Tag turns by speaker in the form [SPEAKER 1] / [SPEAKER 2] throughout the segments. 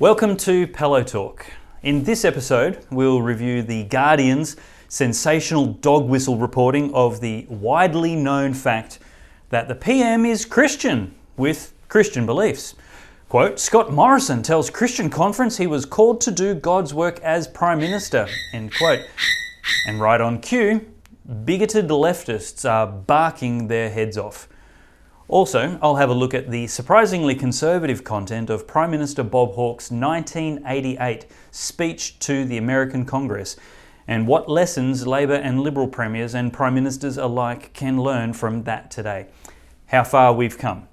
[SPEAKER 1] Welcome to Pellowe Talk. In this episode, we'll review The Guardian's sensational dog whistle reporting of the widely known fact that the PM is Christian with Christian beliefs. Quote, Scott Morrison tells Christian conference he was called to do God's work as Prime Minister, end quote. And right on cue, bigoted leftists are barking their heads off. Also, I'll have a look at the surprisingly conservative content of Prime Minister Bob Hawke's 1988 speech to the American Congress and what lessons Labor and Liberal premiers and Prime Ministers alike can learn from that today. How far we've come.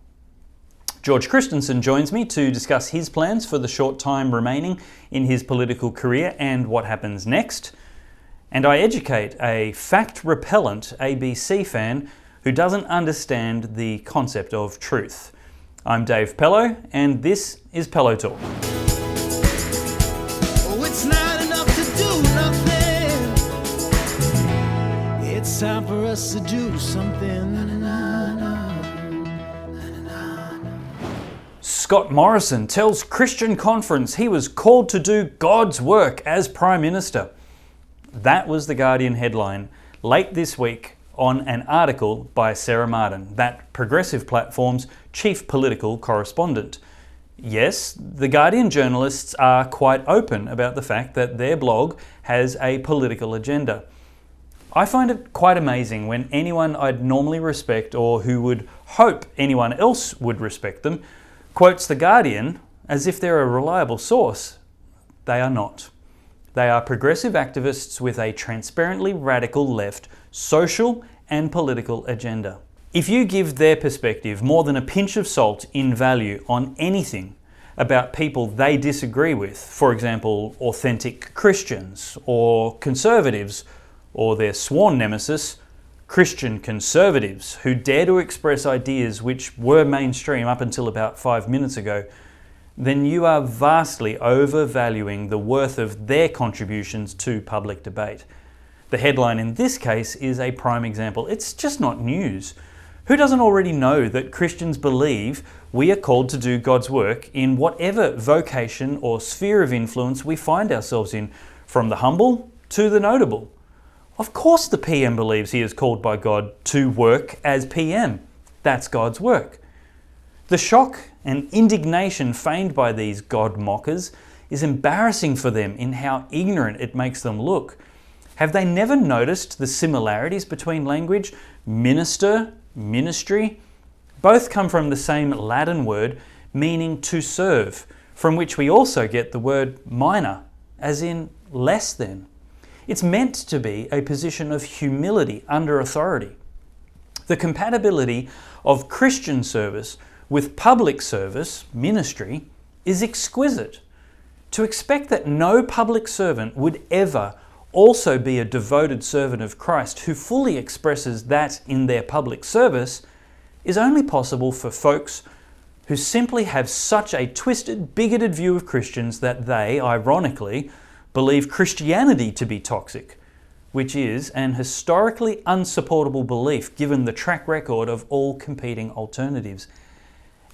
[SPEAKER 1] George Christensen joins me to discuss his plans for the short time remaining in his political career and what happens next. And I educate a fact-repellent ABC fan who doesn't understand the concept of truth. I'm Dave Pellowe, and this is Pellowe Talk.
[SPEAKER 2] Oh, it's not enough to do nothing. It's time for us to do something.
[SPEAKER 1] Scott Morrison tells Christian conference he was called to do God's work as Prime Minister. That was the Guardian headline late this week on an article by Sarah Martin, that Progressive platform's chief political correspondent. Yes, the Guardian journalists are quite open about the fact that their blog has a political agenda. I find it quite amazing when anyone I'd normally respect or who would hope anyone else would respect them quotes the Guardian as if they're a reliable source. They are not. They are progressive activists with a transparently radical left social and political agenda. If you give their perspective more than a pinch of salt in value on anything about people they disagree with, for example, authentic Christians or conservatives, or their sworn nemesis, Christian conservatives who dare to express ideas which were mainstream up until about 5 minutes ago, then you are vastly overvaluing the worth of their contributions to public debate. The headline in this case is a prime example. It's just not news. Who doesn't already know that Christians believe we are called to do God's work in whatever vocation or sphere of influence we find ourselves in, from the humble to the notable? Of course the PM believes he is called by God to work as PM. That's God's work. The shock and indignation feigned by these God mockers is embarrassing for them in how ignorant it makes them look. Have they never noticed the similarities between language? Minister, ministry, both come from the same Latin word meaning to serve, from which we also get the word minor, as in less than. It's meant to be a position of humility under authority. The compatibility of Christian service with public service, ministry, is exquisite. To expect that no public servant would ever also be a devoted servant of Christ who fully expresses that in their public service is only possible for folks who simply have such a twisted, bigoted view of Christians that they, ironically, believe Christianity to be toxic, which is an historically unsupportable belief given the track record of all competing alternatives.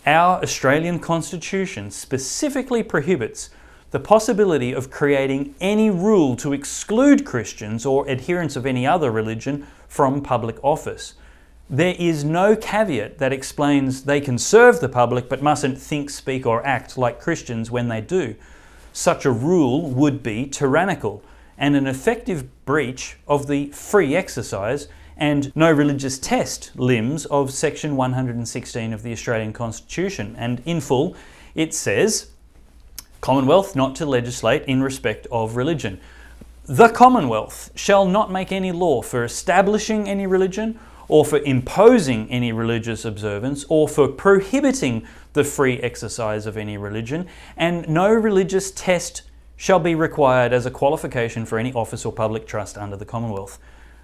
[SPEAKER 1] Our Australian Constitution specifically prohibits the possibility of creating any rule to exclude Christians or adherents of any other religion from public office. There is no caveat that explains they can serve the public but mustn't think, speak or act like Christians when they do. Such a rule would be tyrannical and an effective breach of the free exercise and no religious test limbs of Section 116 of the Australian Constitution. And in full, it says, Commonwealth not to legislate in respect of religion. The Commonwealth shall not make any law for establishing any religion or for imposing any religious observance or for prohibiting the free exercise of any religion, and no religious test shall be required as a qualification for any office or public trust under the Commonwealth.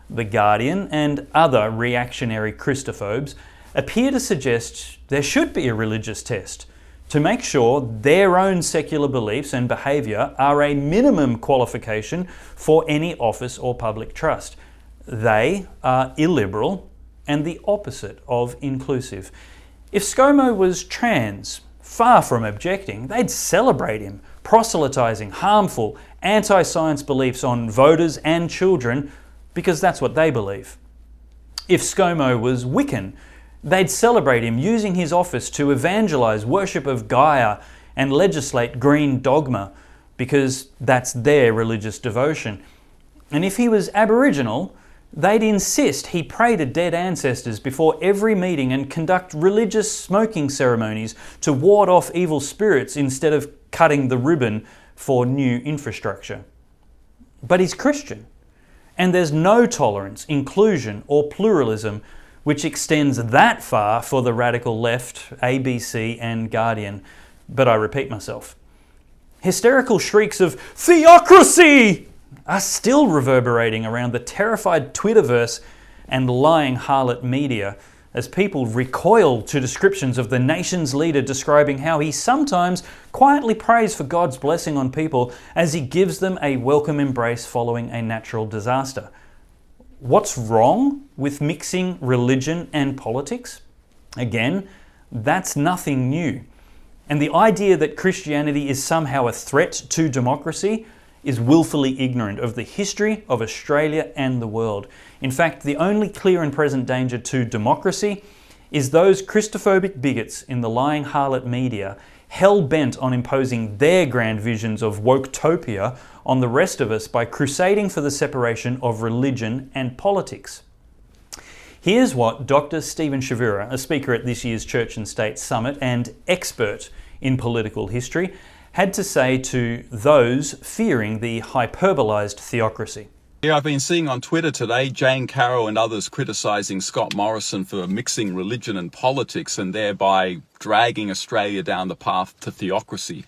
[SPEAKER 1] The Guardian and other reactionary Christophobes appear to suggest there should be a religious test to make sure their own secular beliefs and behaviour are a minimum qualification for any office or public trust. They are illiberal and the opposite of inclusive. If ScoMo was trans, far from objecting, they'd celebrate him, proselytizing harmful, anti-science beliefs on voters and children because that's what they believe. If ScoMo was Wiccan, they'd celebrate him using his office to evangelize worship of Gaia and legislate green dogma because that's their religious devotion. And if he was Aboriginal, they'd insist he pray to dead ancestors before every meeting and conduct religious smoking ceremonies to ward off evil spirits instead of cutting the ribbon for new infrastructure. But he's Christian, and there's no tolerance, inclusion, or pluralism which extends that far for the radical left, ABC, and Guardian. But I repeat myself. Hysterical shrieks of theocracy are still reverberating around the terrified Twitterverse and lying harlot media as people recoil to descriptions of the nation's leader describing how he sometimes quietly prays for God's blessing on people as he gives them a welcome embrace following a natural disaster. What's wrong with mixing religion and politics? Again, that's nothing new. And the idea that Christianity is somehow a threat to democracy is willfully ignorant of the history of Australia and the world. In fact, the only clear and present danger to democracy is those Christophobic bigots in the lying harlot media hell-bent on imposing their grand visions of woketopia on the rest of us by crusading for the separation of religion and politics. Here's what Dr. Stephen Shavura, a speaker at this year's Church and State Summit and expert in political history, had to say to those fearing the hyperbolized theocracy.
[SPEAKER 3] Yeah, I've been seeing on Twitter today Jane Carroll and others criticising Scott Morrison for mixing religion and politics and thereby dragging Australia down the path to theocracy.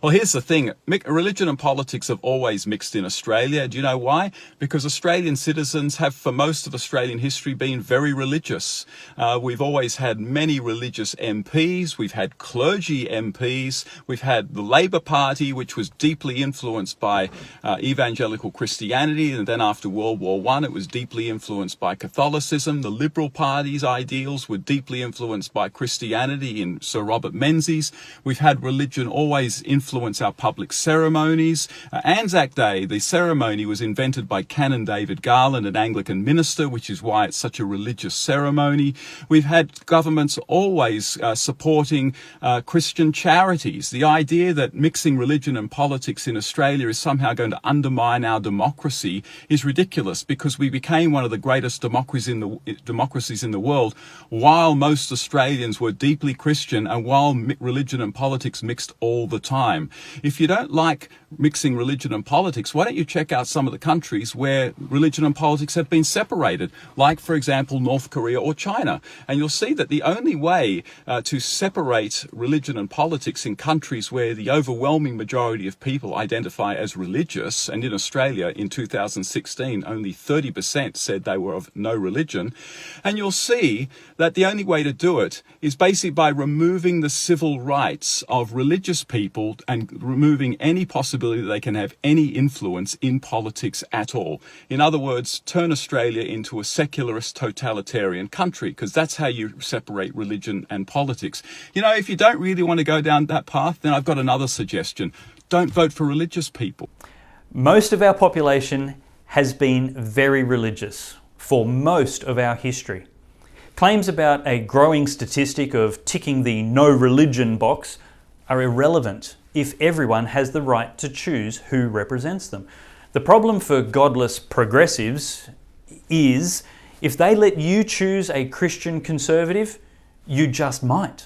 [SPEAKER 3] Well, here's the thing. Religion and politics have always mixed in Australia. Do you know why? Because Australian citizens have, for most of Australian history, been very religious. We've always had many religious MPs. We've had clergy MPs. We've had the Labor Party, which was deeply influenced by evangelical Christianity. And then after World War I, it was deeply influenced by Catholicism. The Liberal Party's ideals were deeply influenced by Christianity in Sir Robert Menzies. We've had religion always influence our public ceremonies. Anzac Day, the ceremony was invented by Canon David Garland, an Anglican minister, which is why it's such a religious ceremony. We've had governments always supporting Christian charities. The idea that mixing religion and politics in Australia is somehow going to undermine our democracy is ridiculous, because we became one of the greatest democracies in the world while most Australians were deeply Christian and while religion and politics mixed all the time. If you don't like mixing religion and politics, why don't you check out some of the countries where religion and politics have been separated, like, for example, North Korea or China. And you'll see that the only way to separate religion and politics in countries where the overwhelming majority of people identify as religious, and in Australia in 2016 only 30% said they were of no religion, and you'll see that the only way to do it is basically by removing the civil rights of religious people and removing any possibility that they can have any influence in politics at all. In other words, turn Australia into a secularist totalitarian country, because that's how you separate religion and politics. You know, if you don't really want to go down that path, then I've got another suggestion. Don't vote for religious people.
[SPEAKER 1] Most of our population has been very religious for most of our history. Claims about a growing statistic of ticking the no religion box are irrelevant if everyone has the right to choose who represents them. The problem for godless progressives is if they let you choose a Christian conservative, you just might.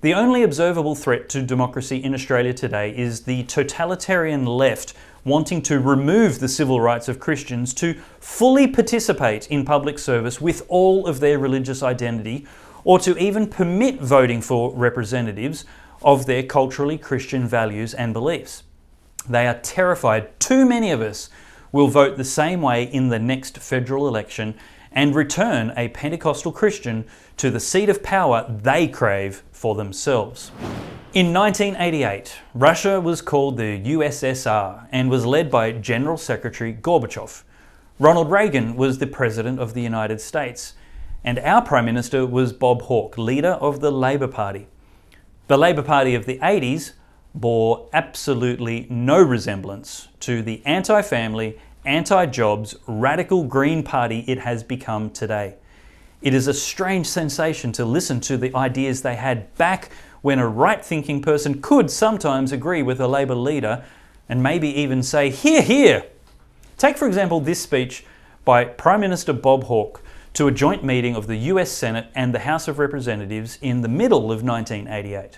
[SPEAKER 1] The only observable threat to democracy in Australia today is the totalitarian left wanting to remove the civil rights of Christians to fully participate in public service with all of their religious identity, or to even permit voting for representatives of their culturally Christian values and beliefs. They are terrified too many of us will vote the same way in the next federal election and return a Pentecostal Christian to the seat of power they crave for themselves. In 1988, Russia was called the USSR and was led by General Secretary Gorbachev. Ronald Reagan was the President of the United States, and our Prime Minister was Bob Hawke, leader of the Labor Party. The Labor Party of the 80s bore absolutely no resemblance to the anti-family, anti-jobs, radical Green Party it has become today. It is a strange sensation to listen to the ideas they had back when a right-thinking person could sometimes agree with a Labor leader and maybe even say, "Hear, hear." Take, for example, this speech by Prime Minister Bob Hawke to a joint meeting of the US Senate and the House of Representatives in the middle of 1988.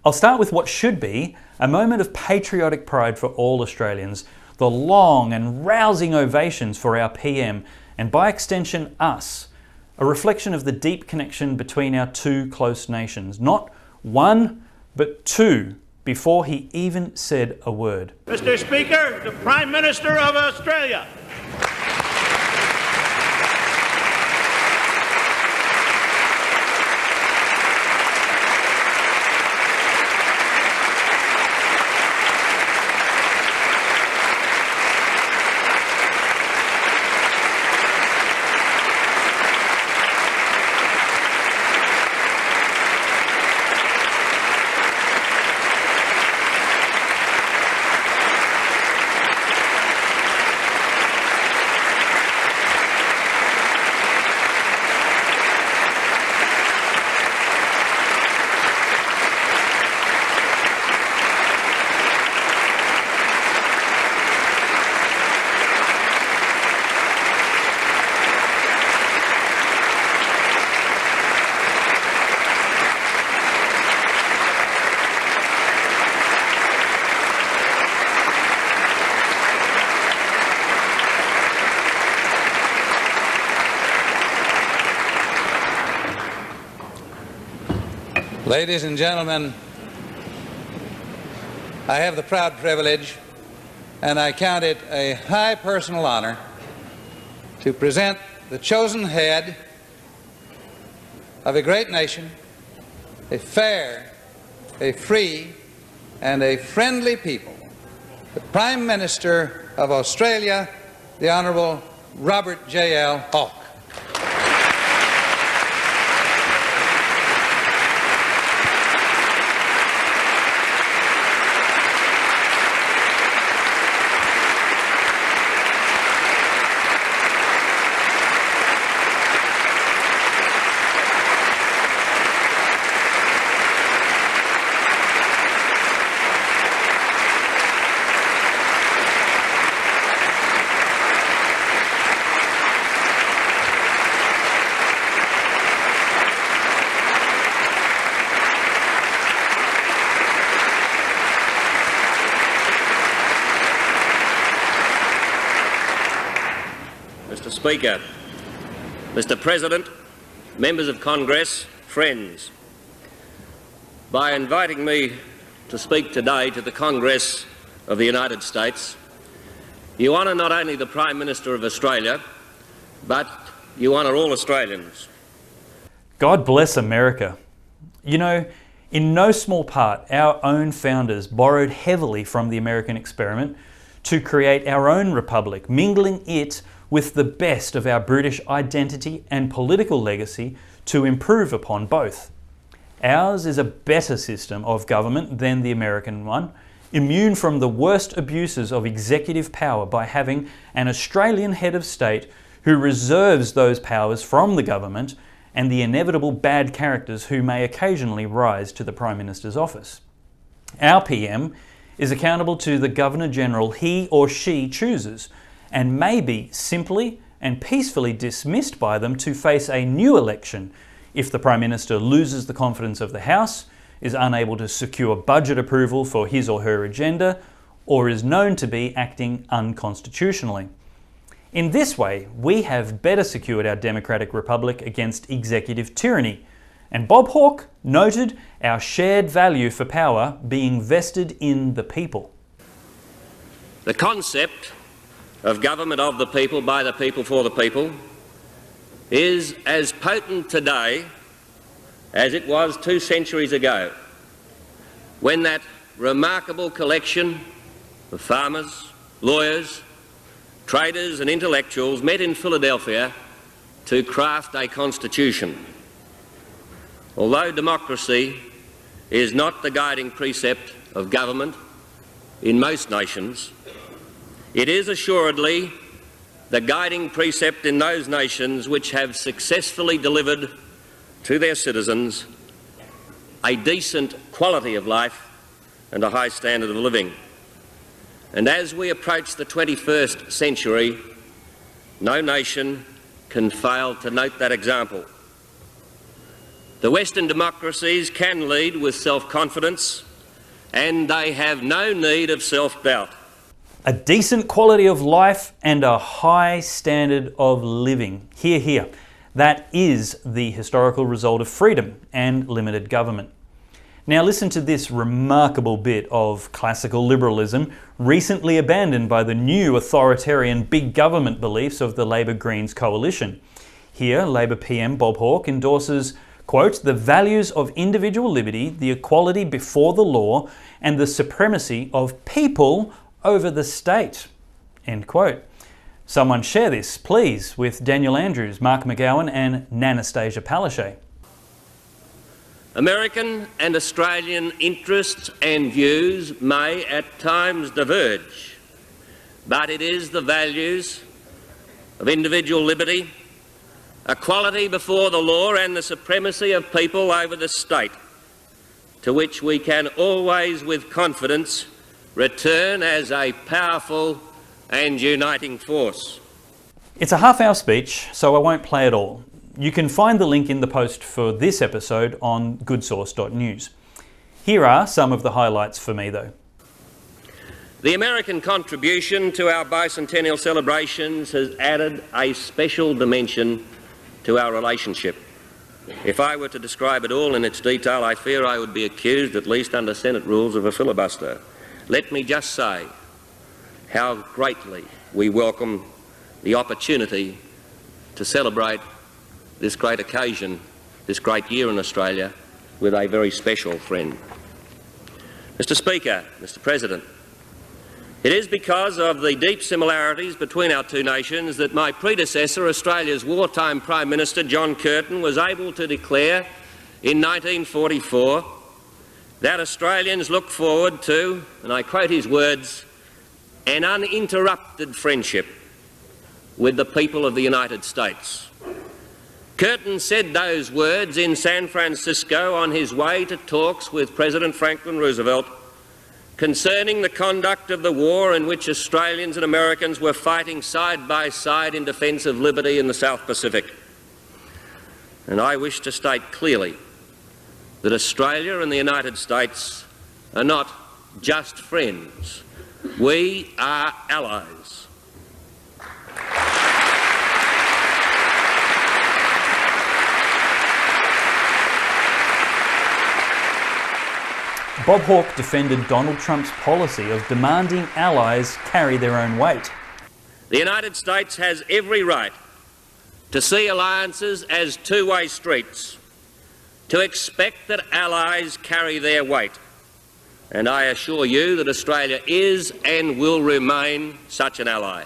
[SPEAKER 1] I'll start with what should be a moment of patriotic pride for all Australians, the long and rousing ovations for our PM, and by extension us, a reflection of the deep connection between our two close nations, not one, but two, before he even said a word.
[SPEAKER 4] Mr. Speaker, the Prime Minister of Australia.
[SPEAKER 5] Ladies and gentlemen, I have the proud privilege, and I count it a high personal honor, to present the chosen head of a great nation, a fair, a free, and a friendly people, the Prime Minister of Australia, the Honourable Robert J.L. Hawke.
[SPEAKER 6] Mr. Speaker, Mr. President, members of Congress, friends, by inviting me to speak today to the Congress of the United States, you honour not only the Prime Minister of Australia, but you honour all Australians.
[SPEAKER 1] God bless America. You know, in no small part, our own founders borrowed heavily from the American experiment to create our own republic, mingling it with the best of our British identity and political legacy to improve upon both. Ours is a better system of government than the American one, immune from the worst abuses of executive power by having an Australian head of state who reserves those powers from the government and the inevitable bad characters who may occasionally rise to the Prime Minister's office. Our PM is accountable to the Governor-General he or she chooses, and may be simply and peacefully dismissed by them to face a new election if the Prime Minister loses the confidence of the House, is unable to secure budget approval for his or her agenda, or is known to be acting unconstitutionally. In this way, we have better secured our democratic republic against executive tyranny, and Bob Hawke noted our shared value for power being vested in the people.
[SPEAKER 6] The concept of government of the people, by the people, for the people, is as potent today as it was 2 centuries ago, when that remarkable collection of farmers, lawyers, traders and intellectuals met in Philadelphia to craft a constitution. Although democracy is not the guiding precept of government in most nations, it is assuredly the guiding precept in those nations which have successfully delivered to their citizens a decent quality of life and a high standard of living. And as we approach the 21st century, no nation can fail to note that example. The Western democracies can lead with self-confidence, and they have no need of self-doubt.
[SPEAKER 1] A decent quality of life and a high standard of living. Hear, hear. That is the historical result of freedom and limited government. Now listen to this remarkable bit of classical liberalism recently abandoned by the new authoritarian big government beliefs of the Labor-Greens coalition. Here, Labor PM Bob Hawke endorses, quote, the values of individual liberty, the equality before the law, and the supremacy of people over the state, end quote. Someone share this, please, with Daniel Andrews, Mark McGowan and Nanastasia Palaszczuk.
[SPEAKER 6] American and Australian interests and views may at times diverge, but it is the values of individual liberty, equality before the law and the supremacy of people over the state to which we can always with confidence return as a powerful and uniting force.
[SPEAKER 1] It's a half-hour speech, so I won't play it all. You can find the link in the post for this episode on goodsource.news. Here are some of the highlights for me though.
[SPEAKER 6] The American contribution to our bicentennial celebrations has added a special dimension to our relationship. If I were to describe it all in its detail, I fear I would be accused, at least under Senate rules, of a filibuster. Let me just say how greatly we welcome the opportunity to celebrate this great occasion, this great year in Australia, with a very special friend. Mr. Speaker, Mr. President, it is because of the deep similarities between our two nations that my predecessor, Australia's wartime Prime Minister John Curtin, was able to declare in 1944 that Australians look forward to, and I quote his words, an uninterrupted friendship with the people of the United States. Curtin said those words in San Francisco on his way to talks with President Franklin Roosevelt concerning the conduct of the war in which Australians and Americans were fighting side by side in defence of liberty in the South Pacific. And I wish to state clearly that Australia and the United States are not just friends. We are allies.
[SPEAKER 1] Bob Hawke defended Donald Trump's policy of demanding allies carry their own weight.
[SPEAKER 6] The United States has every right to see alliances as two-way streets, to expect that allies carry their weight. And I assure you that Australia is and will remain such an ally.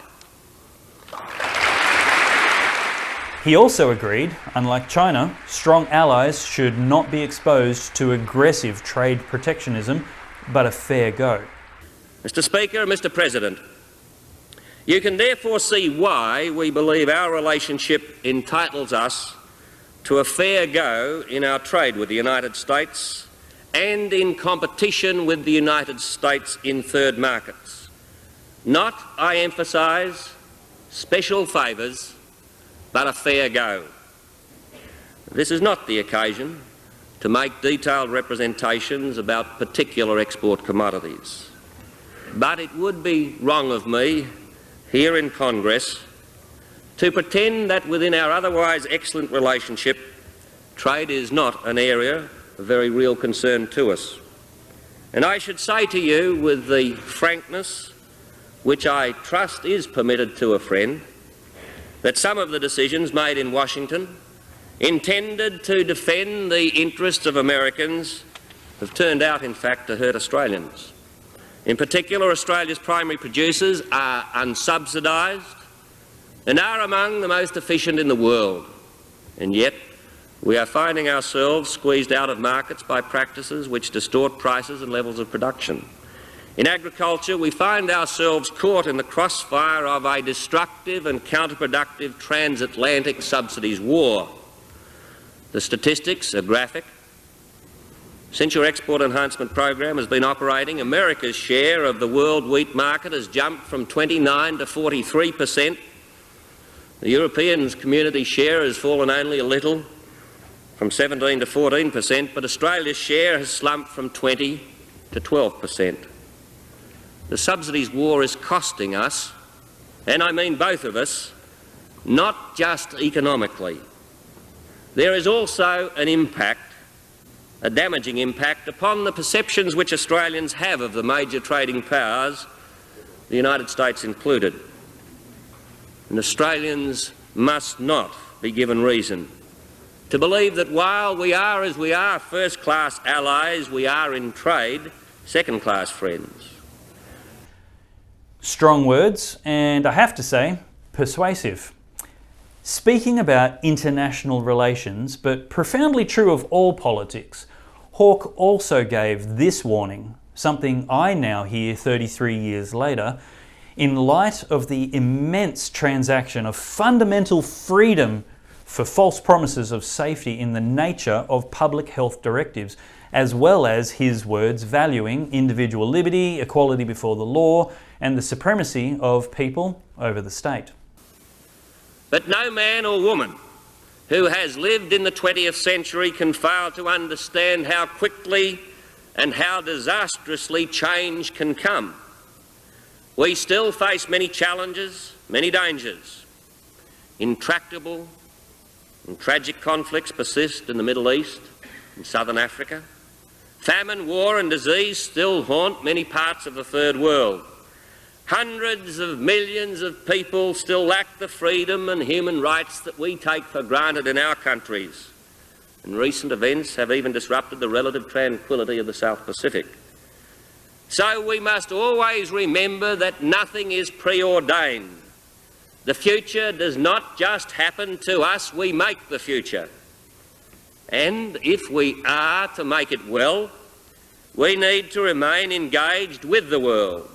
[SPEAKER 1] He also agreed, unlike China, strong allies should not be exposed to aggressive trade protectionism, but a fair go.
[SPEAKER 6] Mr. Speaker, Mr. President, you can therefore see why we believe our relationship entitles us to a fair go in our trade with the United States and in competition with the United States in third markets. Not, I emphasise, special favours, but a fair go. This is not the occasion to make detailed representations about particular export commodities. But it would be wrong of me here in Congress to pretend that within our otherwise excellent relationship, trade is not an area of very real concern to us. And I should say to you with the frankness which I trust is permitted to a friend, that some of the decisions made in Washington intended to defend the interests of Americans have turned out, in fact, to hurt Australians. In particular, Australia's primary producers are unsubsidised and are among the most efficient in the world. And yet, We are finding ourselves squeezed out of markets by practices which distort prices and levels of production. In agriculture, we find ourselves caught in the crossfire of a destructive and counterproductive transatlantic subsidies war. The statistics are graphic. Since your export enhancement program has been operating, America's share of the world wheat market has jumped from 29 to 43%. The European community share has fallen only a little, from 17 to 14%, but Australia's share has slumped from 20 to 12%. The subsidies war is costing us, and I mean both of us, not just economically. There is also an impact, a damaging impact, upon the perceptions which Australians have of the major trading powers, the United States included. And Australians must not be given reason to believe that while we are, as we are, first-class allies, we are in trade second-class friends.
[SPEAKER 1] Strong words, and I have to say, persuasive. Speaking about international relations, but profoundly true of all politics, Hawke also gave this warning, something I now hear 33 years later, in light of the immense transaction of fundamental freedom for false promises of safety in the nature of public health directives, as well as his words valuing individual liberty, equality before the law, and the supremacy of people over the state.
[SPEAKER 6] But no man or woman who has lived in the 20th century can fail to understand how quickly and how disastrously change can come. We still face many challenges, many dangers. Intractable and tragic conflicts persist in the Middle East and Southern Africa. Famine, war and disease still haunt many parts of the Third World. Hundreds of millions of people still lack the freedom and human rights that we take for granted in our countries. And recent events have even disrupted the relative tranquility of the South Pacific. So we must always remember that nothing is preordained. The future does not just happen to us, we make the future. And if we are to make it well, we need to remain engaged with the world,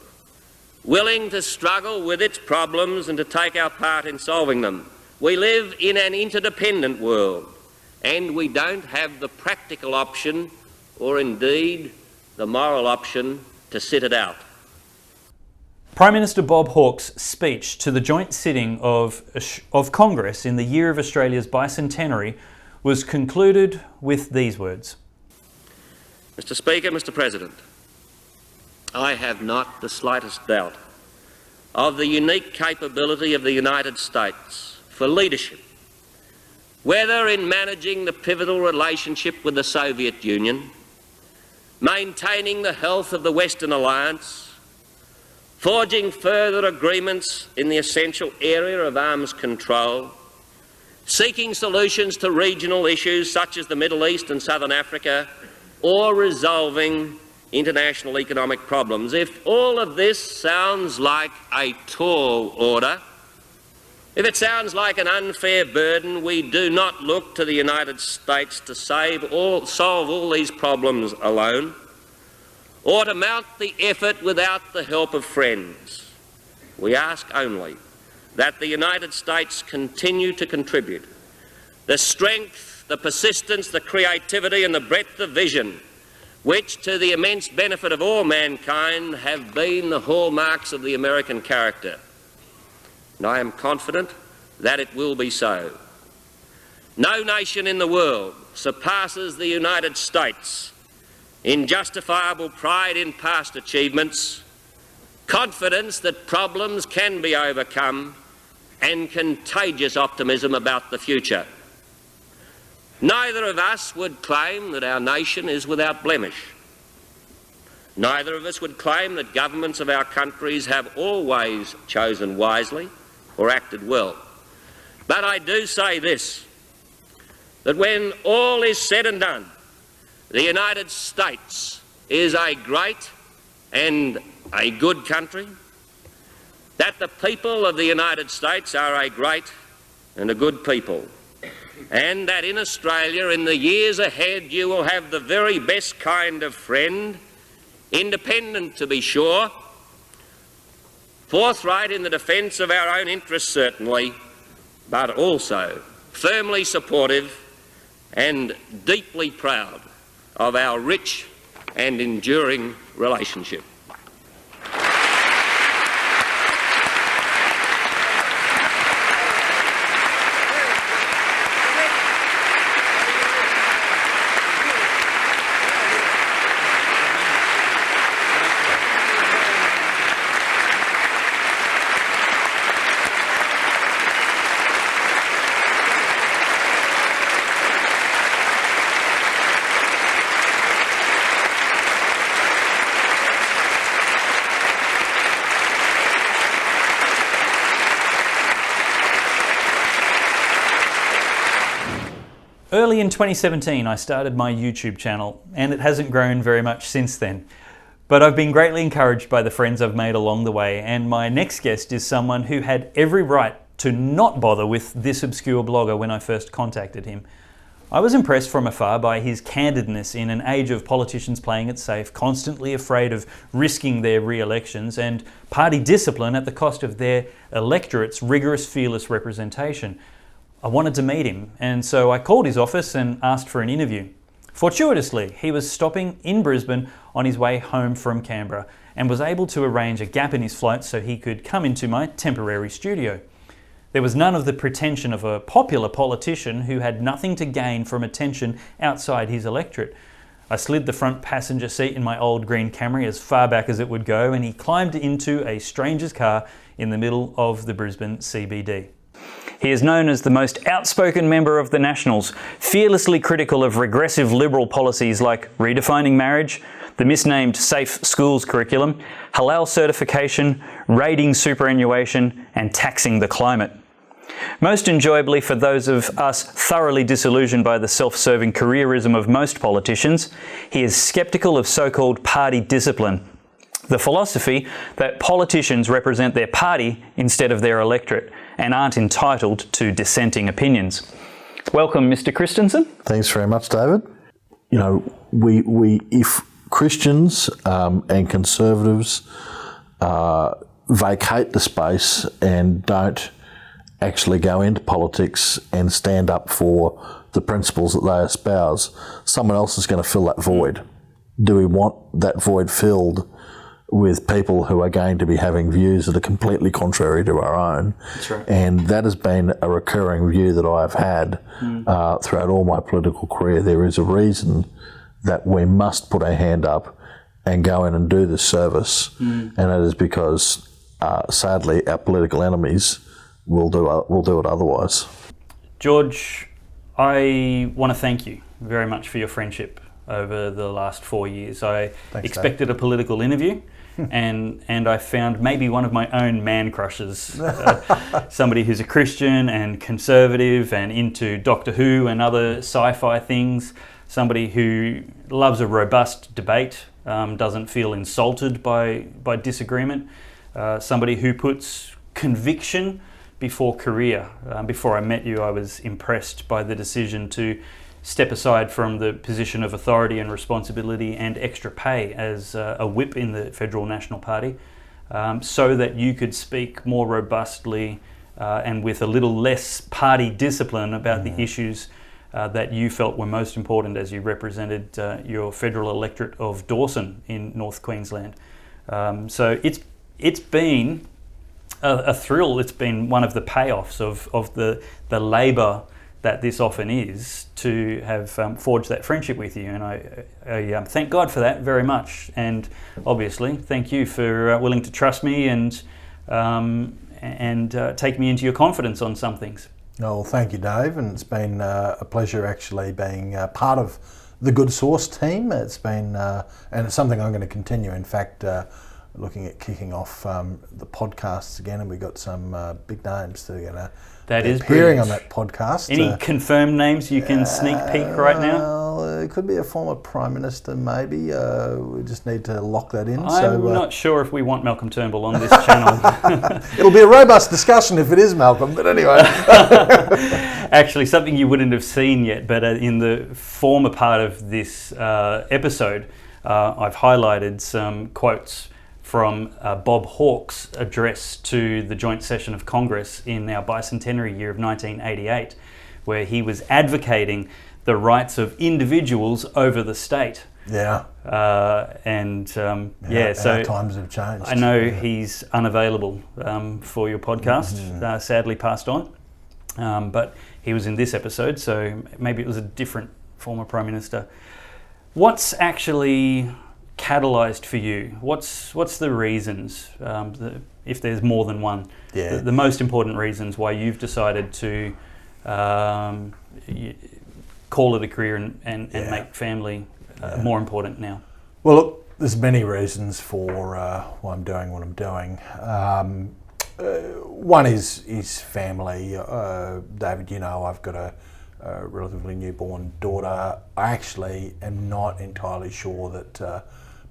[SPEAKER 6] willing to struggle with its problems and to take our part in solving them. We live in an interdependent world, and we don't have the practical option, or indeed the moral option, to sit it out.
[SPEAKER 1] Prime Minister Bob Hawke's speech to the joint sitting of Congress in the year of Australia's bicentenary was concluded with these words.
[SPEAKER 6] Mr. Speaker, Mr. President, I have not the slightest doubt of the unique capability of the United States for leadership, whether in managing the pivotal relationship with the Soviet Union, maintaining the health of the Western Alliance, forging further agreements in the essential area of arms control, seeking solutions to regional issues such as the Middle East and Southern Africa, or resolving international economic problems. If all of this sounds like a tall order, if it sounds like an unfair burden, we do not look to the United States to solve all these problems alone, or to mount the effort without the help of friends. We ask only that the United States continue to contribute the strength, the persistence, the creativity and the breadth of vision which, to the immense benefit of all mankind, have been the hallmarks of the American character. And I am confident that it will be so. No nation in the world surpasses the United States in justifiable pride in past achievements, confidence that problems can be overcome, and contagious optimism about the future. Neither of us would claim that our nation is without blemish. Neither of us would claim that governments of our countries have always chosen wisely or acted well. But I do say this, that when all is said and done, the United States is a great and a good country, that the people of the United States are a great and a good people, and that in Australia in the years ahead you will have the very best kind of friend, independent to be sure, forthright in the defence of our own interests certainly, but also firmly supportive and deeply proud of our rich and enduring relationship.
[SPEAKER 1] Early in 2017, I started my YouTube channel, and it hasn't grown very much since then. But I've been greatly encouraged by the friends I've made along the way, and my next guest is someone who had every right to not bother with this obscure blogger when I first contacted him. I was impressed from afar by his candidness in an age of politicians playing it safe, constantly afraid of risking their re-elections, and party discipline at the cost of their electorate's rigorous, fearless representation. I wanted to meet him, and so I called his office and asked for an interview. Fortuitously, he was stopping in Brisbane on his way home from Canberra and was able to arrange a gap in his flight so he could come into my temporary studio. There was none of the pretension of a popular politician who had nothing to gain from attention outside his electorate. I slid the front passenger seat in my old green Camry as far back as it would go, and he climbed into a stranger's car in the middle of the Brisbane CBD. He is known as the most outspoken member of the Nationals, fearlessly critical of regressive Liberal policies like redefining marriage, the misnamed Safe Schools curriculum, halal certification, raiding superannuation, and taxing the climate. Most enjoyably for those of us thoroughly disillusioned by the self-serving careerism of most politicians, he is sceptical of so-called party discipline, the philosophy that politicians represent their party instead of their electorate and aren't entitled to dissenting opinions. Welcome, Mr. Christensen.
[SPEAKER 7] Thanks very much, David. You know, we if Christians and conservatives vacate the space and don't actually go into politics and stand up for the principles that they espouse, someone else is going to fill that void. Do we want that void filled with people who are going to be having views that are completely contrary to our own?
[SPEAKER 1] That's right.
[SPEAKER 7] And that has been a recurring view that I've had throughout all my political career. There is a reason that we must put our hand up and go in and do this service, and that is because, sadly, our political enemies will do it otherwise.
[SPEAKER 1] George, I want to thank you very much for your friendship over the last 4 years. I expected a political interview, and I found maybe one of my own man crushes, somebody who's a Christian and conservative and into Doctor Who and other sci-fi things, somebody who loves a robust debate, doesn't feel insulted by disagreement, somebody who puts conviction before career. Before I met you, I was impressed by the decision to step aside from the position of authority and responsibility and extra pay as a whip in the Federal National Party, so that you could speak more robustly and with a little less party discipline about the issues that you felt were most important as you represented your federal electorate of Dawson in North Queensland. So it's been a thrill. It's been one of the payoffs of the labour that this often is to have forged that friendship with you, and I thank God for that very much, and obviously thank you for willing to trust me and take me into your confidence on some things.
[SPEAKER 8] Oh, well, thank you, Dave, and it's been a pleasure actually being part of the Good Source team. It's been, and it's something I'm going to continue. In fact, looking at kicking off the podcasts again, and we've got some big names that are going to
[SPEAKER 1] be
[SPEAKER 8] appearing on that podcast.
[SPEAKER 1] Any confirmed names you can sneak peek right now?
[SPEAKER 8] It could be a former Prime Minister, maybe. We just need to lock that in.
[SPEAKER 1] I'm not sure if we want Malcolm Turnbull on this channel.
[SPEAKER 8] It'll be a robust discussion if it is Malcolm, but anyway.
[SPEAKER 1] Actually, something you wouldn't have seen yet, but in the former part of this episode, I've highlighted some quotes from Bob Hawke's address to the joint session of Congress in our bicentenary year of 1988, where he was advocating the rights of individuals over the state.
[SPEAKER 8] Yeah.
[SPEAKER 1] So
[SPEAKER 8] times have changed.
[SPEAKER 1] I know he's unavailable for your podcast, sadly passed on, but he was in this episode, so maybe it was a different former Prime Minister. What's actually catalysed for you? What's the reasons, if there's more than one, the most important reasons why you've decided to call it a career and make family more important now?
[SPEAKER 8] Well, look, there's many reasons for why I'm doing what I'm doing. One is family. David, you know, I've got a relatively newborn daughter. I actually am not entirely sure that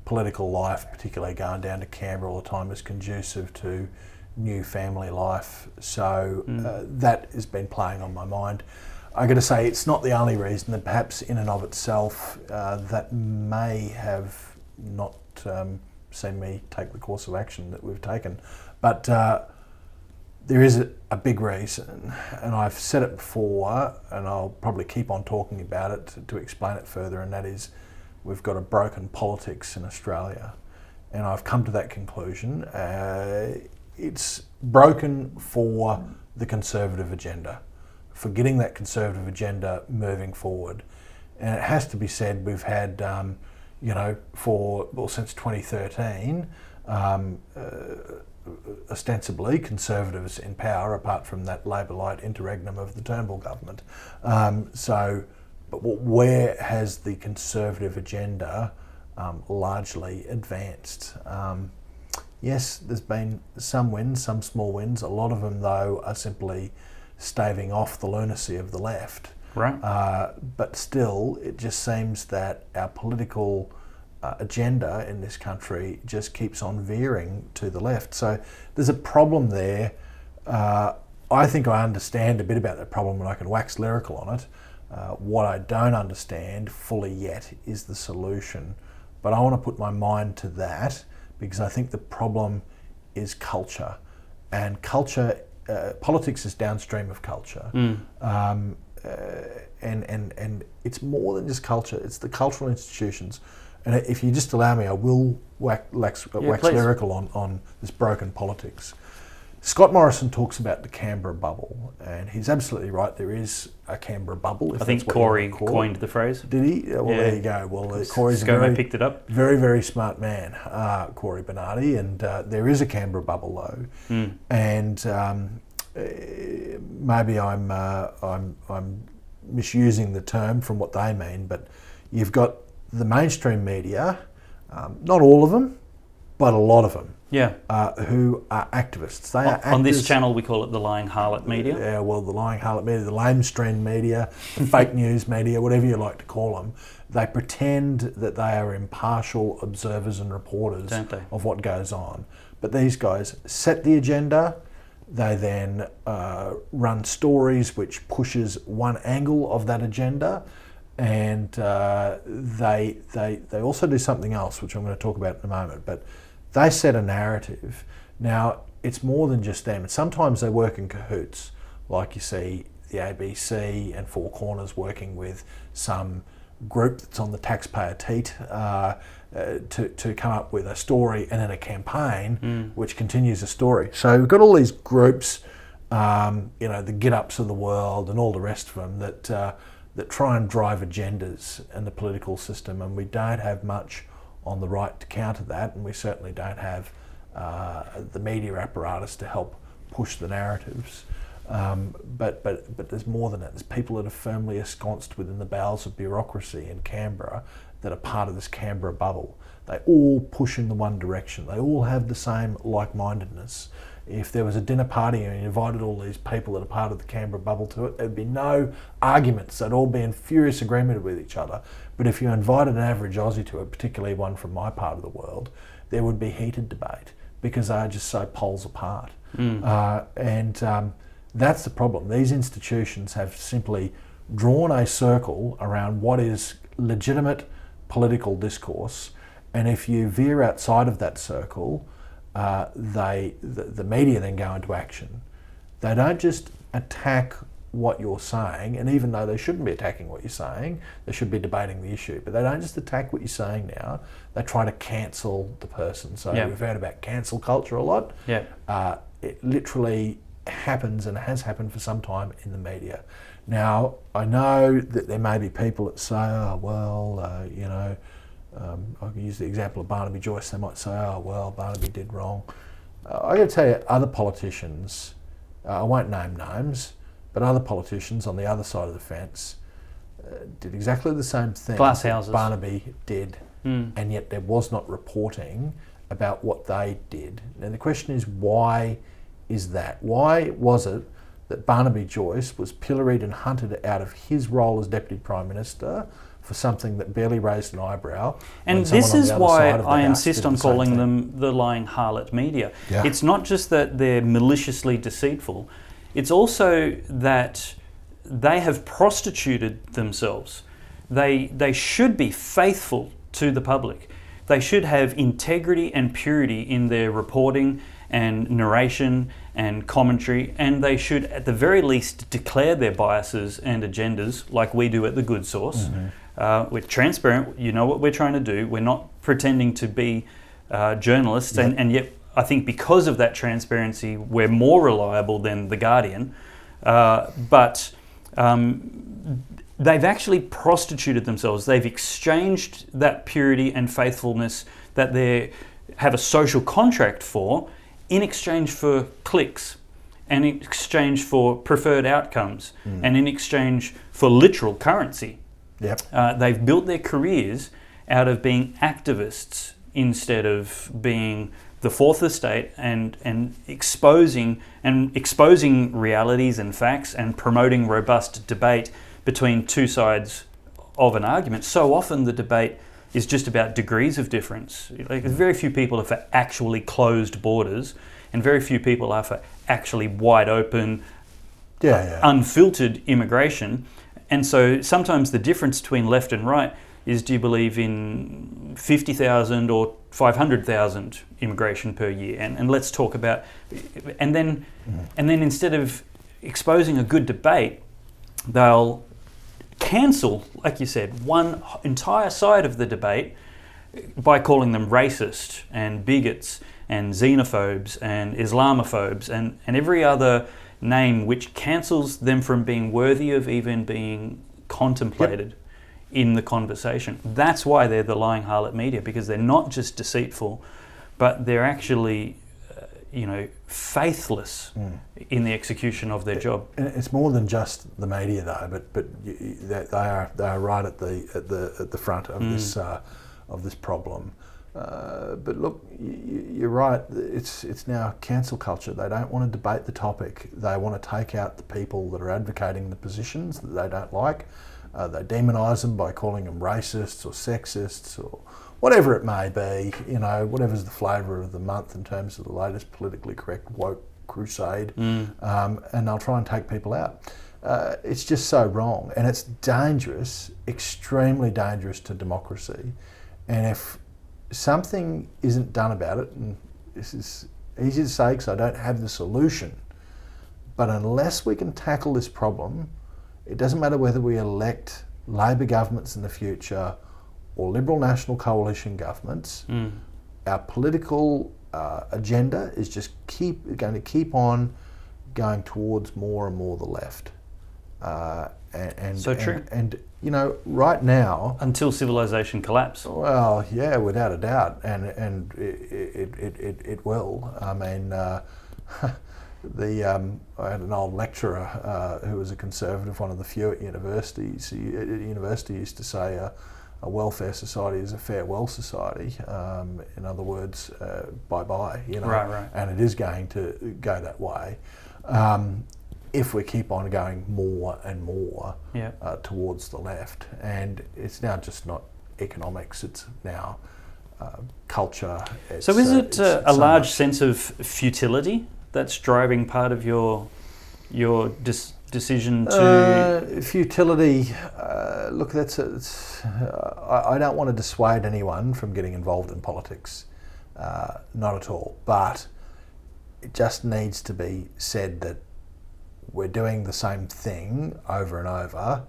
[SPEAKER 8] political life, particularly going down to Canberra all the time, is conducive to new family life. So that has been playing on my mind. I got to say, it's not the only reason, that perhaps in and of itself that may have not seen me take the course of action that we've taken. But there is a big reason, and I've said it before, and I'll probably keep on talking about it to explain it further, and that is we've got a broken politics in Australia. And I've come to that conclusion. It's broken for the Conservative agenda, for getting that Conservative agenda moving forward. And it has to be said, we've had, since 2013, ostensibly Conservatives in power, apart from that Labor-lite interregnum of the Turnbull government. But where has the Conservative agenda largely advanced? Yes, there's been some wins, some small wins. A lot of them, though, are simply staving off the lunacy of the left.
[SPEAKER 1] Right.
[SPEAKER 8] But still, it just seems that our political agenda in this country just keeps on veering to the left. So there's a problem there. I think I understand a bit about that problem, and I can wax lyrical on it. What I don't understand fully yet is the solution. But I want to put my mind to that, because I think the problem is culture. And culture, politics is downstream of culture. And it's more than just culture, it's the cultural institutions. And if you just allow me, I will wax lyrical on this broken politics. Scott Morrison talks about the Canberra bubble, and he's absolutely right. There is a Canberra bubble.
[SPEAKER 1] I think Corey coined the phrase.
[SPEAKER 8] Did he? Well, there you go. Well, Corey's
[SPEAKER 1] picked it up.
[SPEAKER 8] Very, very smart man, Corey Bernardi, and there is a Canberra bubble though, and maybe I'm misusing the term from what they mean, but you've got the mainstream media, not all of them, but a lot of them. Who are activists. They are
[SPEAKER 1] on this channel, we call it the lying harlot media.
[SPEAKER 8] Yeah, well, the lying harlot media, the lamestream media, the fake news media, whatever you like to call them. They pretend that they are impartial observers and reporters of what goes on. But these guys set the agenda. They then run stories which pushes one angle of that agenda, and they also do something else, which I'm going to talk about in a moment. But they set a narrative. Now, it's more than just them. Sometimes they work in cahoots, like you see the ABC and Four Corners working with some group that's on the taxpayer teat to come up with a story and then a campaign which continues a story. So we've got all these groups, the get-ups of the world and all the rest of them that try and drive agendas in the political system, and we don't have much on the right to counter that, and we certainly don't have the media apparatus to help push the narratives. But there's more than that. There's people that are firmly ensconced within the bowels of bureaucracy in Canberra that are part of this Canberra bubble. They all push in the one direction. They all have the same like-mindedness. If there was a dinner party and you invited all these people that are part of the Canberra bubble to it, there'd be no arguments. They'd all be in furious agreement with each other. But if you invited an average Aussie to it, particularly one from my part of the world, there would be heated debate because they are just so poles apart. That's the problem. These institutions have simply drawn a circle around what is legitimate political discourse, and if you veer outside of that circle, the media then go into action. They don't just attack what you're saying, and even though they shouldn't be attacking what you're saying, they should be debating the issue, but they don't just attack what you're saying now, they try to cancel the person. So we've heard about cancel culture a lot. It literally happens and has happened for some time in the media. Now, I know that there may be people that say, I can use the example of Barnaby Joyce. They might say, Barnaby did wrong. I got to tell you, other politicians, I won't name names, but other politicians on the other side of the fence did exactly the same thing that Barnaby did, and yet there was not reporting about what they did. And the question is, why is that? Why was it that Barnaby Joyce was pilloried and hunted out of his role as Deputy Prime Minister for something that barely raised an eyebrow?
[SPEAKER 1] And this is why I insist on calling them the lying harlot media. It's not just that they're maliciously deceitful, it's also that they have prostituted themselves. They should be faithful to the public. They should have integrity and purity in their reporting and narration and commentary, and they should at the very least declare their biases and agendas like we do at The Good Source. We're transparent, you know what we're trying to do. We're not pretending to be journalists, and yet I think because of that transparency we're more reliable than The Guardian, but they've actually prostituted themselves. They've exchanged that purity and faithfulness that they have a social contract for in exchange for clicks, and in exchange for preferred outcomes, and in exchange for literal currency. They've built their careers out of being activists instead of being the fourth estate and exposing realities and facts and promoting robust debate between two sides of an argument. So often the debate is just about degrees of difference. Like, very few people are for actually closed borders, and very few people are for actually wide open, unfiltered immigration. And so sometimes the difference between left and right is, do you believe in 50,000 or 500,000 immigration per year? And let's talk about, and then instead of exposing a good debate, they'll cancel, like you said, one entire side of the debate by calling them racist and bigots and xenophobes and Islamophobes and every other name which cancels them from being worthy of even being contemplated in the conversation. That's why they're the lying harlot media, because they're not just deceitful, but they're actually faithless in the execution of their job.
[SPEAKER 8] And it's more than just the media, though. But they are right at the front of this problem. But look, you're right. It's now cancel culture. They don't want to debate the topic. They want to take out the people that are advocating the positions that they don't like. They demonise them by calling them racists or sexists or whatever it may be, whatever's the flavour of the month in terms of the latest politically correct woke crusade, and they'll try and take people out. It's just so wrong, and it's dangerous, extremely dangerous to democracy. And if something isn't done about it, and this is easy to say because I don't have the solution, but unless we can tackle this problem, it doesn't matter whether we elect Labor governments in the future or Liberal National Coalition governments, our political agenda is just going to keep on going towards more and more the left. And right now,
[SPEAKER 1] until civilization collapses.
[SPEAKER 8] Well, yeah, without a doubt, and it will. I mean, I had an old lecturer who was a conservative, one of the few at university used to say, a welfare society is a farewell society. In other words, bye-bye, you know,
[SPEAKER 1] Right.
[SPEAKER 8] and it is going to go that way. If we keep on going more and more towards the left, and it's now just not economics, it's now culture.
[SPEAKER 1] So is it a large sense of futility that's driving part of your decision to...
[SPEAKER 8] Futility, look, I don't want to dissuade anyone from getting involved in politics, not at all, but it just needs to be said that we're doing the same thing over and over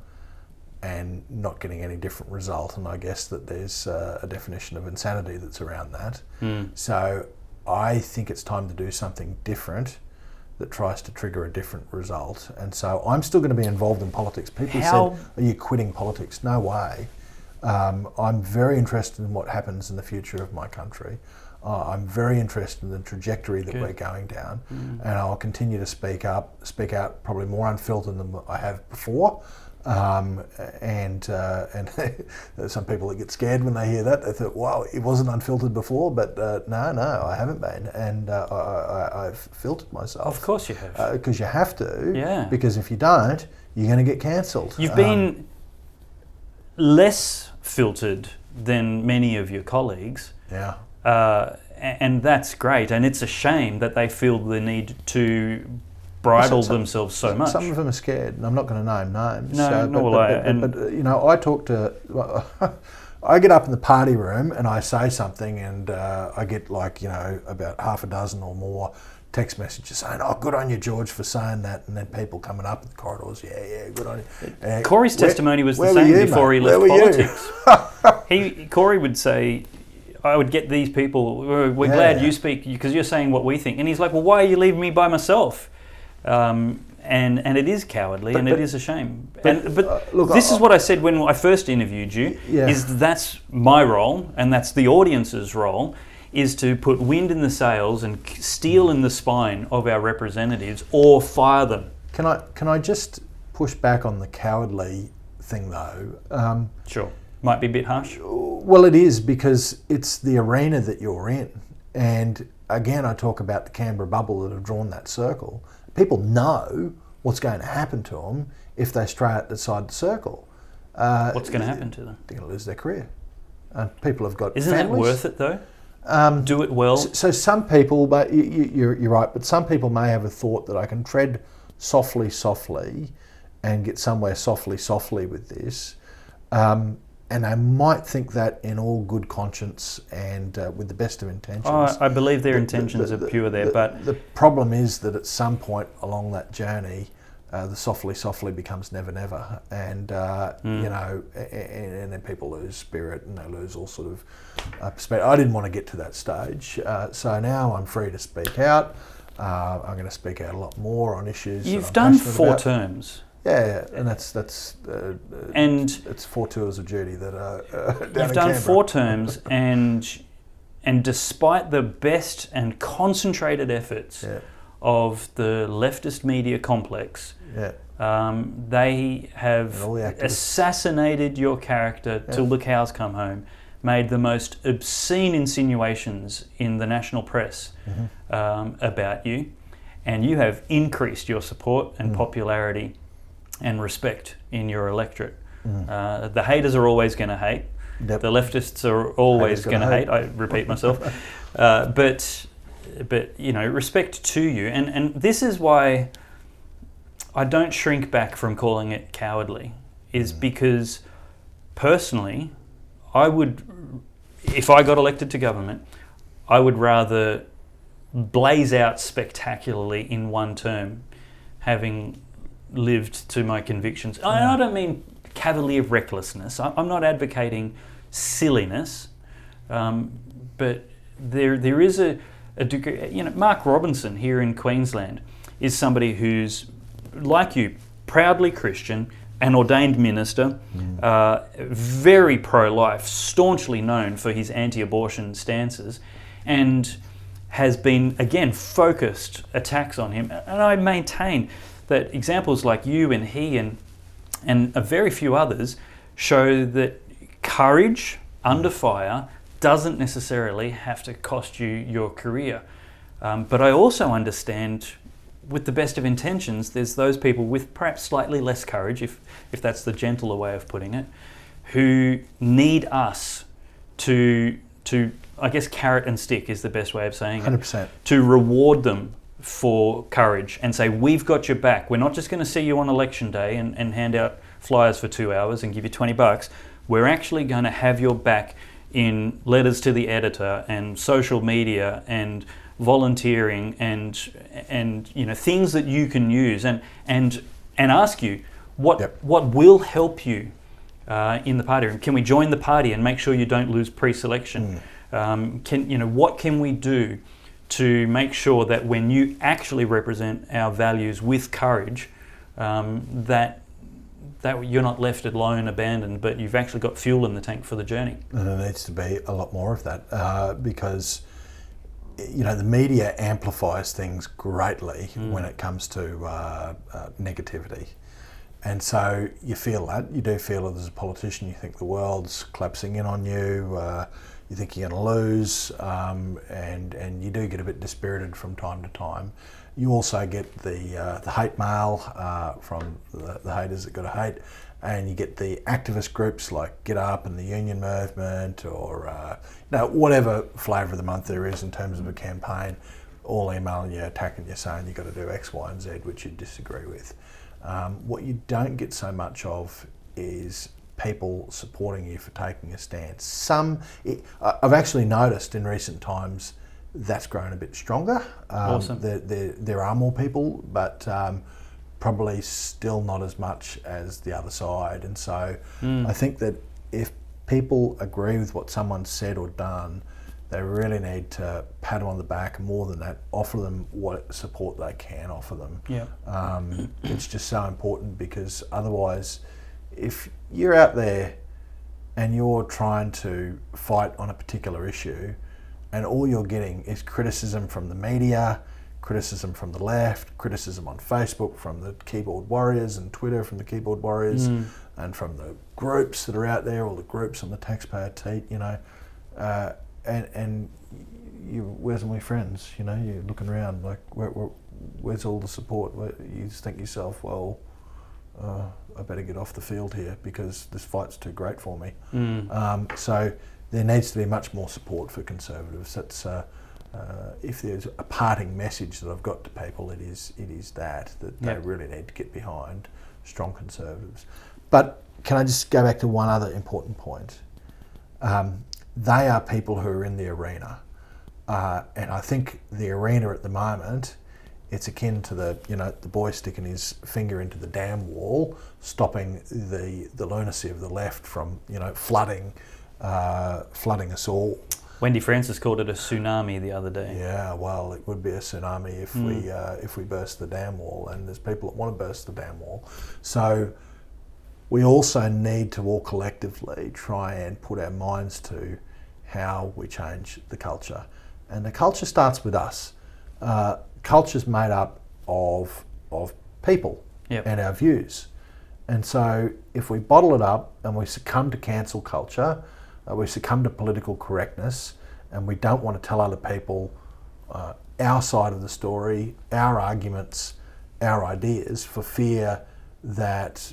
[SPEAKER 8] and not getting any different result, and I guess that there's a definition of insanity that's around that. So I think it's time to do something different that tries to trigger a different result, and so I'm still going to be involved in politics. People said, are you quitting politics? No way. I'm very interested in what happens in the future of my country. I'm very interested in the trajectory that we're going down, and I'll continue to speak out probably more unfiltered than I have before. And some people that get scared when they hear that, they thought, wow, it wasn't unfiltered before, but no, I haven't been, and I've filtered myself.
[SPEAKER 1] Of course you have.
[SPEAKER 8] Because you have to, because if you don't, you're going to get cancelled.
[SPEAKER 1] You've been less filtered than many of your colleagues.
[SPEAKER 8] Yeah.
[SPEAKER 1] And that's great, and it's a shame that they feel the need to bridle themselves so much.
[SPEAKER 8] Some of them are scared, and I'm not going to name names.
[SPEAKER 1] No, nor will I.
[SPEAKER 8] But you know, I talk to... I get up in the party room and I say something, and I get like, you know, about half a dozen or more text messages saying, "Oh, good on you, George, for saying that," and then people coming up in the corridors, yeah, good on you.
[SPEAKER 1] Corey's testimony was the same before he left politics. Corey would say, I would get these people, we're glad you speak because you're saying what we think. And he's like, well, why are you leaving me by myself? And it is cowardly, and it is a shame. But look, this is what I said when I first interviewed you, is that's my role, and that's the audience's role, is to put wind in the sails and steel in the spine of our representatives or fire them.
[SPEAKER 8] Can I just push back on the cowardly thing, though?
[SPEAKER 1] Sure. Might be a bit harsh.
[SPEAKER 8] Well, it is, because it's the arena that you're in. And again, I talk about the Canberra bubble that have drawn that circle. People know what's going to happen to them if they stray outside the circle.
[SPEAKER 1] What's going to happen to them?
[SPEAKER 8] They're going to lose their career. And people have got
[SPEAKER 1] Isn't
[SPEAKER 8] families.
[SPEAKER 1] that worth it, though? Do it well.
[SPEAKER 8] So some people, but you're right, but some people may have a thought that I can tread softly and get somewhere softly with this. And I might think that in all good conscience and with the best of intentions.
[SPEAKER 1] I believe their intentions are pure there, but...
[SPEAKER 8] The problem is that at some point along that journey, the softly becomes never. And, you know, and then people lose spirit and they lose all sort of perspective. I didn't want to get to that stage. So now I'm free to speak out. I'm going to speak out a lot more on issues.
[SPEAKER 1] You've done 4 terms.
[SPEAKER 8] Yeah, and that's it's 4 tours of duty that are down
[SPEAKER 1] You've done 4 terms, and despite the best and concentrated efforts of the leftist media complex, they have assassinated your character till the cows come home, made the most obscene insinuations in the national press about you, and you have increased your support and popularity and respect in your electorate. The haters are always going to hate. Yep. The leftists are always going to hate. I repeat myself. But you know, respect to you. And this is why I don't shrink back from calling it cowardly, is because personally, I would, if I got elected to government, I would rather blaze out spectacularly in one term, having lived to my convictions. I don't mean cavalier recklessness. I'm not advocating silliness, but there is a degree. You know, Mark Robinson here in Queensland is somebody who's, like you, proudly Christian, an ordained minister, very pro-life, staunchly known for his anti-abortion stances, and has been, again, focused attacks on him. And I maintain that examples like you and he and a very few others show that courage under fire doesn't necessarily have to cost you your career. But I also understand, with the best of intentions, there's those people with perhaps slightly less courage, if that's the gentler way of putting it, who need us to I guess carrot and stick is the best way of saying it.
[SPEAKER 8] 100%.
[SPEAKER 1] To reward them for courage and say, we've got your back. We're not just going to see you on election day and hand out flyers for 2 hours and give you $20. We're actually going to have your back in letters to the editor and social media and volunteering and things that you can use and ask you what will help you in the party room. Can we join the party and make sure you don't lose pre-selection? What can we do to make sure that when you actually represent our values with courage, that you're not left alone, abandoned, but you've actually got fuel in the tank for the journey.
[SPEAKER 8] And there needs to be a lot more of that because the media amplifies things greatly when it comes to negativity. And so you feel that. You do feel it as a politician. You think the world's collapsing in on you. You think you're going to lose, and you do get a bit dispirited from time to time. You also get the hate mail from the haters that got to hate, and you get the activist groups like Get Up and the Union Movement, or whatever flavour of the month there is in terms of a campaign, all emailing you, attacking you, saying you've got to do X, Y, and Z, which you disagree with. What you don't get so much of is people supporting you for taking a stance. I've actually noticed in recent times that's grown a bit stronger.
[SPEAKER 1] Awesome.
[SPEAKER 8] There are more people, but probably still not as much as the other side. And so I think that if people agree with what someone said or done, they really need to pat them on the back, and more than that, offer them what support they can offer them.
[SPEAKER 1] Yeah.
[SPEAKER 8] It's just so important, because otherwise, if you're out there and you're trying to fight on a particular issue and all you're getting is criticism from the media, criticism from the left, criticism on Facebook from the keyboard warriors, and Twitter from the keyboard warriors, and from the groups that are out there, all the groups on the taxpayer teat, and where's all my friends? You're looking around like, where's all the support? You just think to yourself, well, I better get off the field here because this fight's too great for me. So there needs to be much more support for Conservatives. That's if there's a parting message that I've got to people, it is that they really need to get behind strong Conservatives. But can I just go back to one other important point? They are people who are in the arena, and I think the arena at the moment, it's akin to the boy sticking his finger into the dam wall, stopping the lunacy of the left from flooding us all.
[SPEAKER 1] Wendy Francis called it a tsunami the other day.
[SPEAKER 8] Yeah, well, it would be a tsunami if we burst the dam wall, and there's people that want to burst the dam wall. So we also need to all collectively try and put our minds to how we change the culture, and the culture starts with us. Culture's made up of people and our views. And so if we bottle it up and we succumb to cancel culture, we succumb to political correctness, and we don't want to tell other people our side of the story, our arguments, our ideas, for fear that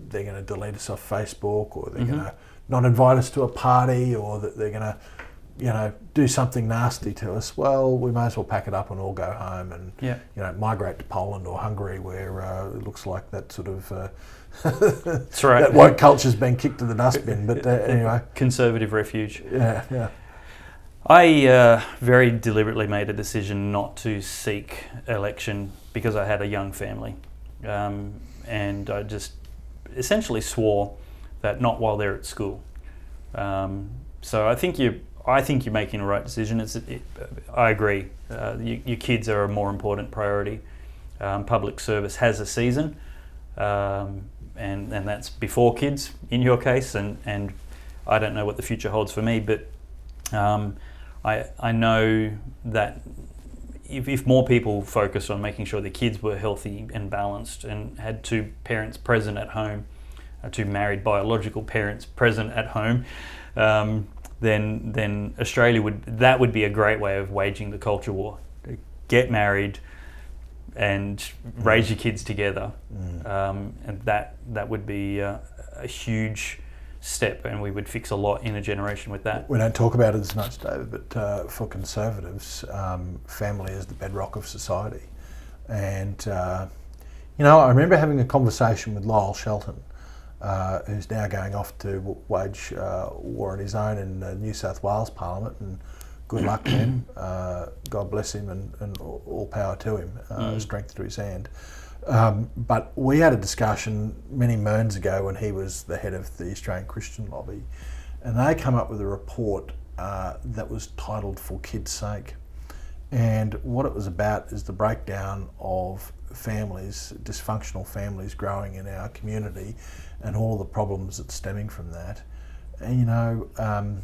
[SPEAKER 8] they're going to delete us off Facebook, or they're going to not invite us to a party, or that they're going to do something nasty to us, well, we may as well pack it up and all go home and migrate to Poland or Hungary, where it looks like that sort of
[SPEAKER 1] that's right.
[SPEAKER 8] that woke culture's been kicked to the dustbin. But anyway,
[SPEAKER 1] conservative refuge.
[SPEAKER 8] Yeah.
[SPEAKER 1] I very deliberately made a decision not to seek election because I had a young family, and I just essentially swore that not while they're at school. So I think you're making the right decision. I agree. Your kids are a more important priority. Public service has a season, and that's before kids in your case. And I don't know what the future holds for me, but I know that if more people focused on making sure their kids were healthy and balanced and had two parents present at home, two married biological parents present at home, then Australia would be a great way of waging the culture war. Get married and raise your kids together, and that would be a huge step, and we would fix a lot in a generation with that.
[SPEAKER 8] We don't talk about it as much, David, but for conservatives, family is the bedrock of society. And, I remember having a conversation with Lyle Shelton, who's now going off to wage war on his own in the New South Wales Parliament, and good luck to him. God bless him, and all power to him, strength to his hand. But we had a discussion many moons ago when he was the head of the Australian Christian Lobby, and they come up with a report that was titled For Kids' Sake. And what it was about is the breakdown of families, dysfunctional families growing in our community, and all the problems that's stemming from that. And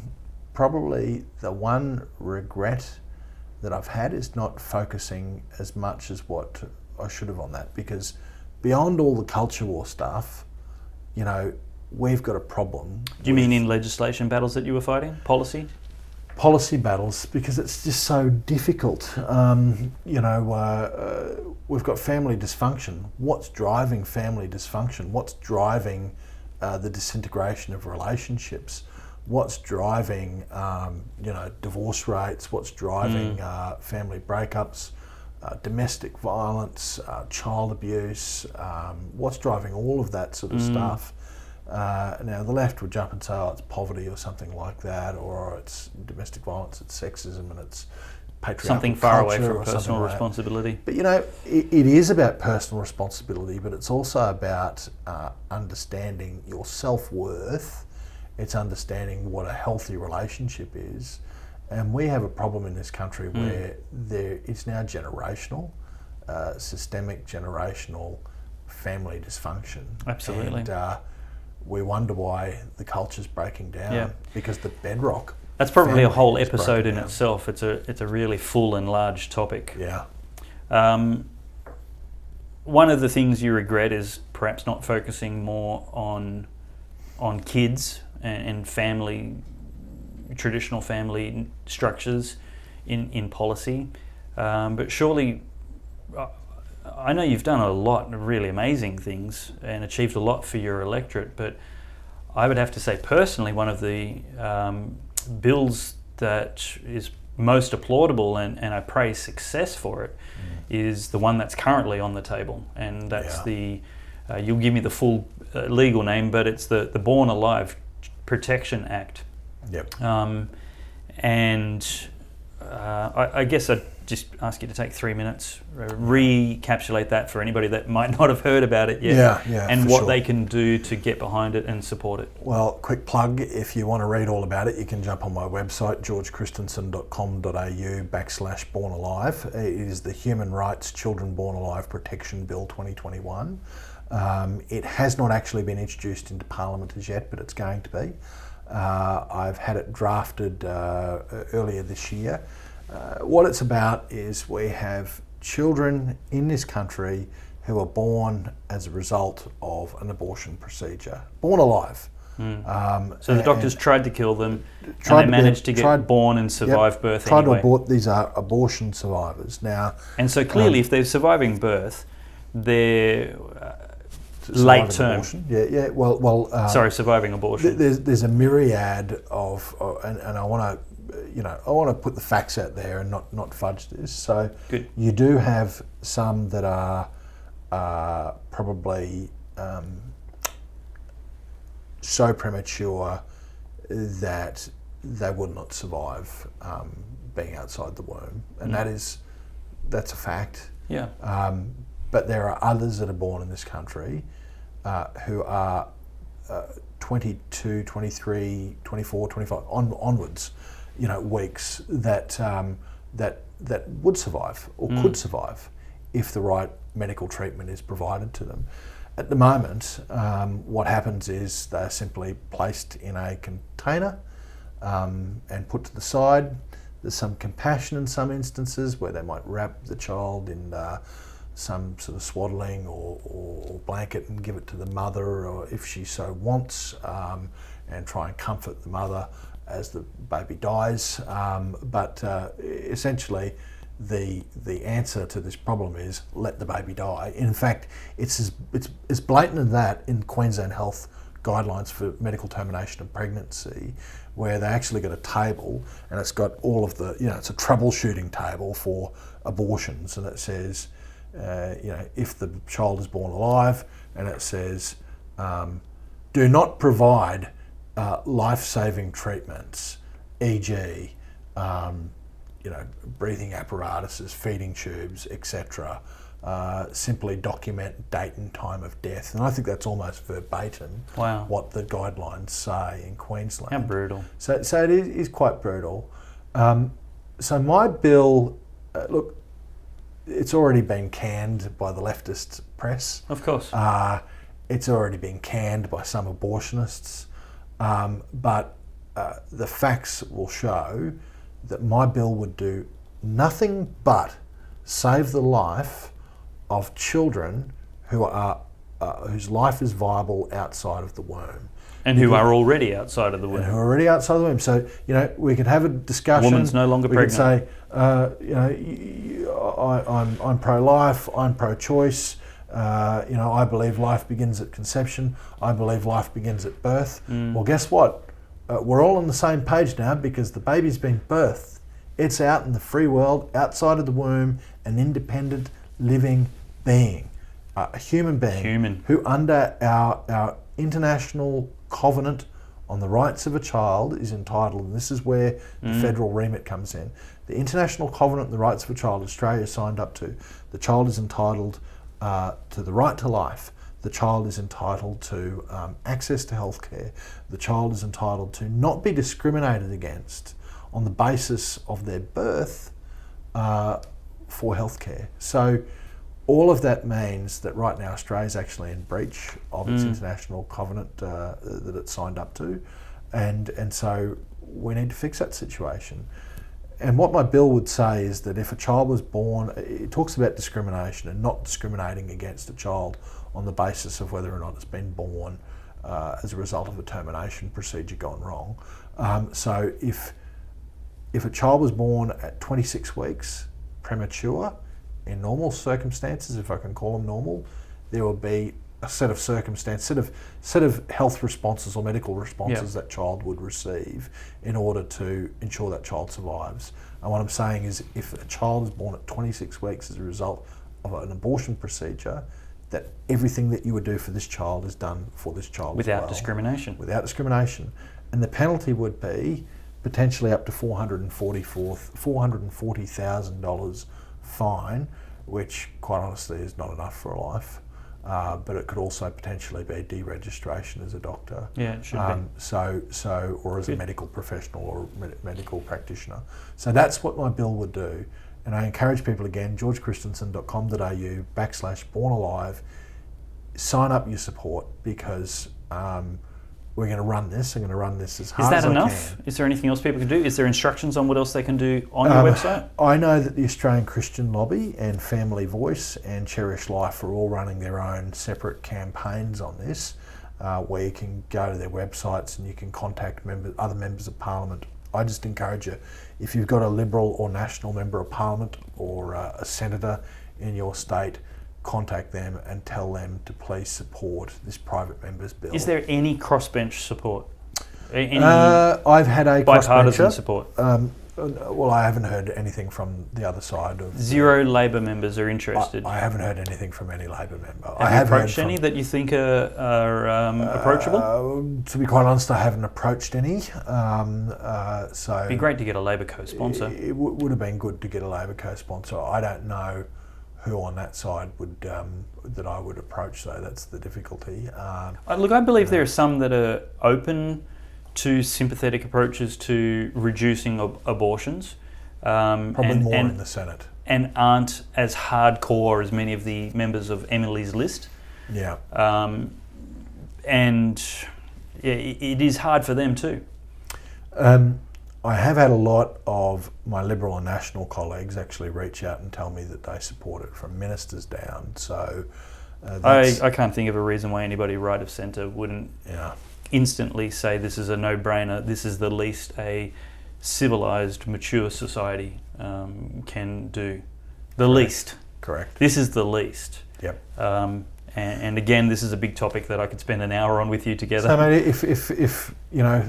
[SPEAKER 8] probably the one regret that I've had is not focusing as much as what I should have on that, because beyond all the culture war stuff, we've got a problem.
[SPEAKER 1] Do you mean in legislation battles that you were fighting?
[SPEAKER 8] Policy battles, because it's just so difficult. We've got family dysfunction. What's driving family dysfunction? What's driving the disintegration of relationships? What's driving, divorce rates? What's driving family breakups? Domestic violence, child abuse, what's driving all of that sort of stuff. Now the left would jump and say, it's poverty or something like that, or it's domestic violence, it's sexism, and it's patriarchal
[SPEAKER 1] something far away
[SPEAKER 8] culture
[SPEAKER 1] from personal responsibility.
[SPEAKER 8] But it is about personal responsibility, but it's also about understanding your self-worth. It's understanding what a healthy relationship is. And we have a problem in this country where it's now generational, systemic generational family dysfunction.
[SPEAKER 1] Absolutely.
[SPEAKER 8] And we wonder why the culture's breaking down, because the bedrock.
[SPEAKER 1] That's probably a whole episode in itself. It's a really full and large topic.
[SPEAKER 8] Yeah.
[SPEAKER 1] One of the things you regret is perhaps not focusing more on kids and family, traditional family structures in policy, but surely I know you've done a lot of really amazing things and achieved a lot for your electorate, but I would have to say personally one of the bills that is most applaudable and I praise success for it is the one that's currently on the table, and that's the you'll give me the full legal name, but it's the Born Alive Protection Act.
[SPEAKER 8] Yep.
[SPEAKER 1] I guess I'd just ask you to take 3 minutes, recapitulate that for anybody that might not have heard about it yet, and what they can do to get behind it and support it.
[SPEAKER 8] Well, quick plug, if you want to read all about it, you can jump on my website, georgechristensen.com.au/Born Alive. It is the Human Rights Children Born Alive Protection Bill 2021. It has not actually been introduced into Parliament as yet, but it's going to be. I've had it drafted earlier this year. What it's about is we have children in this country who are born as a result of an abortion procedure, born alive.
[SPEAKER 1] So the doctors tried to kill them, and they managed to get born and survive birth
[SPEAKER 8] tried
[SPEAKER 1] anyway.
[SPEAKER 8] To abort. These are abortion survivors now.
[SPEAKER 1] And so clearly, if they're surviving birth, they're late term.
[SPEAKER 8] Abortion. Yeah. Well.
[SPEAKER 1] Surviving abortion.
[SPEAKER 8] There's a myriad of, and I want to. I want to put the facts out there and not fudge this. So
[SPEAKER 1] good.
[SPEAKER 8] You do have some that are probably so premature that they would not survive being outside the womb, and that's a fact.
[SPEAKER 1] Yeah.
[SPEAKER 8] But there are others that are born in this country who are 22, 23, 24, 25 onwards. Weeks that would survive or could survive if the right medical treatment is provided to them. At the moment, what happens is they're simply placed in a container and put to the side. There's some compassion in some instances where they might wrap the child in some sort of swaddling or blanket and give it to the mother, or if she so wants, and try and comfort the mother as the baby dies. But essentially, the answer to this problem is let the baby die. In fact, it's as blatant as that in Queensland Health guidelines for medical termination of pregnancy, where they actually got a table and it's got all of the, it's a troubleshooting table for abortions, and it says, if the child is born alive, and it says, do not provide life-saving treatments, e.g., breathing apparatuses, feeding tubes, etc. Simply document date and time of death. And I think that's almost verbatim what the guidelines say in Queensland.
[SPEAKER 1] How brutal.
[SPEAKER 8] So it is quite brutal. So my bill, look, it's already been canned by the leftist press.
[SPEAKER 1] Of course.
[SPEAKER 8] It's already been canned by some abortionists. But the facts will show that my bill would do nothing but save the life of children who are whose life is viable outside of the womb.
[SPEAKER 1] And who are already outside of the womb.
[SPEAKER 8] And who are already outside of the womb. So, we could have a discussion.
[SPEAKER 1] A woman's no longer pregnant.
[SPEAKER 8] We could say, I'm pro-life, I'm pro-choice. I believe life begins at conception. I believe life begins at birth. Well, guess what? We're all on the same page now, because the baby's been birthed. It's out in the free world, outside of the womb, an independent, living being, a human being, who under our international covenant on the rights of a child is entitled, and this is where the federal remit comes in, the international covenant on the rights of a child Australia signed up to. The child is entitled to the right to life. The child is entitled to access to healthcare. The child is entitled to not be discriminated against on the basis of their birth for healthcare. So all of that means that right now Australia is actually in breach of its international covenant that it signed up to, and so we need to fix that situation. And what my bill would say is that if a child was born, it talks about discrimination and not discriminating against a child on the basis of whether or not it's been born as a result of a termination procedure gone wrong. So if a child was born at 26 weeks premature, in normal circumstances, if I can call them normal, there will be a set of circumstances, set of health responses or medical responses that child would receive in order to ensure that child survives. And what I'm saying is, if a child is born at 26 weeks as a result of an abortion procedure, that everything that you would do for this child is done for this child
[SPEAKER 1] without discrimination.
[SPEAKER 8] Without discrimination. And the penalty would be potentially up to $440,000 fine, which quite honestly is not enough for a life. But it could also potentially be deregistration as a doctor.
[SPEAKER 1] Yeah, it should be.
[SPEAKER 8] Or as a medical professional or medical practitioner. So that's what my bill would do. And I encourage people again, georgechristensen.com.au/bornalive, sign up your support, because we're going to run this. I'm going to run this as hard as I can. Is that enough?
[SPEAKER 1] Is there anything else people can do? Is there instructions on what else they can do on your website?
[SPEAKER 8] I know that the Australian Christian Lobby and Family Voice and Cherish Life are all running their own separate campaigns on this, where you can go to their websites and you can contact other members of Parliament. I just encourage you, if you've got a Liberal or National Member of Parliament or a Senator in your state, contact them and tell them to please support this private member's bill.
[SPEAKER 1] Is there any crossbench support?
[SPEAKER 8] I've had a
[SPEAKER 1] bipartisan support?
[SPEAKER 8] Well, I haven't heard anything from the other side.
[SPEAKER 1] Zero Labor members are interested.
[SPEAKER 8] I haven't heard anything from any Labor member.
[SPEAKER 1] Have you approached any that you think are approachable?
[SPEAKER 8] To be quite honest, I haven't approached any. So
[SPEAKER 1] it'd be great to get a Labor co-sponsor.
[SPEAKER 8] It would have been good to get a Labor co-sponsor. I don't know who on that side would that I would approach, though. That's the difficulty.
[SPEAKER 1] Look, I believe there are some that are open to sympathetic approaches to reducing abortions.
[SPEAKER 8] Probably more in the Senate.
[SPEAKER 1] And aren't as hardcore as many of the members of Emily's list.
[SPEAKER 8] Yeah.
[SPEAKER 1] And it is hard for them too.
[SPEAKER 8] I have had a lot of my Liberal and National colleagues actually reach out and tell me that they support it, from ministers down. So
[SPEAKER 1] I can't think of a reason why anybody right of centre wouldn't instantly say this is a no-brainer. This is the least a civilised, mature society can do. The least.
[SPEAKER 8] Correct.
[SPEAKER 1] This is the least.
[SPEAKER 8] Yep.
[SPEAKER 1] And again, this is a big topic that I could spend an hour on with you together.
[SPEAKER 8] So, mate, if you know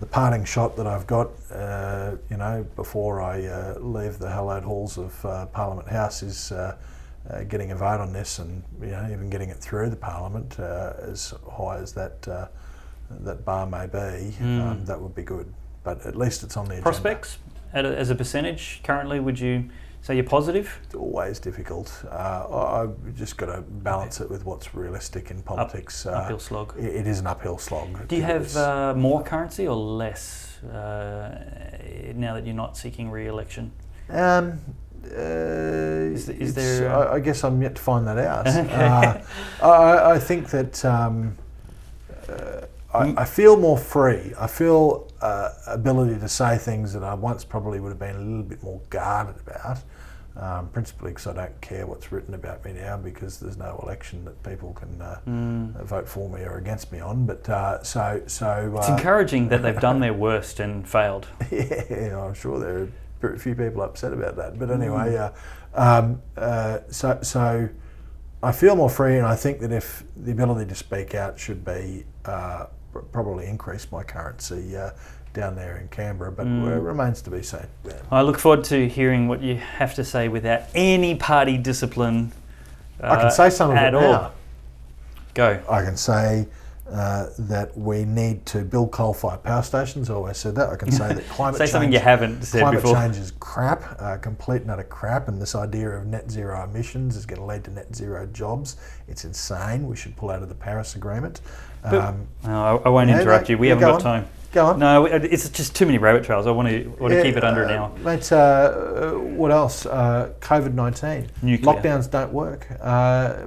[SPEAKER 8] the parting shot that I've got, before I leave the hallowed halls of Parliament House is getting a vote on this, and even getting it through the Parliament, as high as that bar may be, that would be good. But at least it's on the agenda.
[SPEAKER 1] Prospects, as a percentage, currently, would you say you're positive?
[SPEAKER 8] It's always difficult. I've just got to balance it with what's realistic in politics.
[SPEAKER 1] Uphill slog.
[SPEAKER 8] It is an uphill slog.
[SPEAKER 1] Do you have more currency or less now that you're not seeking re-election? Is there?
[SPEAKER 8] I guess I'm yet to find that out. Okay. I think that I feel more free. I feel ability to say things that I once probably would have been a little bit more guarded about. Principally because I don't care what's written about me now, because there's no election that people can vote for me or against me on. But so
[SPEAKER 1] it's encouraging that they've done their worst and failed.
[SPEAKER 8] Yeah, I'm sure there are very few people upset about that. But anyway, so I feel more free, and I think that if the ability to speak out should be probably increase my currency down there in Canberra, but it remains to be seen.
[SPEAKER 1] I look forward to hearing what you have to say without any party discipline.
[SPEAKER 8] I can say some of it now.
[SPEAKER 1] Go.
[SPEAKER 8] I can say that we need to build coal-fired power stations. I always said that. I can say that climate
[SPEAKER 1] say
[SPEAKER 8] change,
[SPEAKER 1] something you haven't said before.
[SPEAKER 8] Climate change is crap, complete and utter crap, and this idea of net zero emissions is going to lead to net zero jobs. It's insane. We should pull out of the Paris Agreement.
[SPEAKER 1] I won't interrupt you. We haven't got time.
[SPEAKER 8] Go on.
[SPEAKER 1] No, it's just too many rabbit trails. I want to keep it under an hour.
[SPEAKER 8] Mate, what else? COVID-19.
[SPEAKER 1] Nuclear.
[SPEAKER 8] Lockdowns don't work.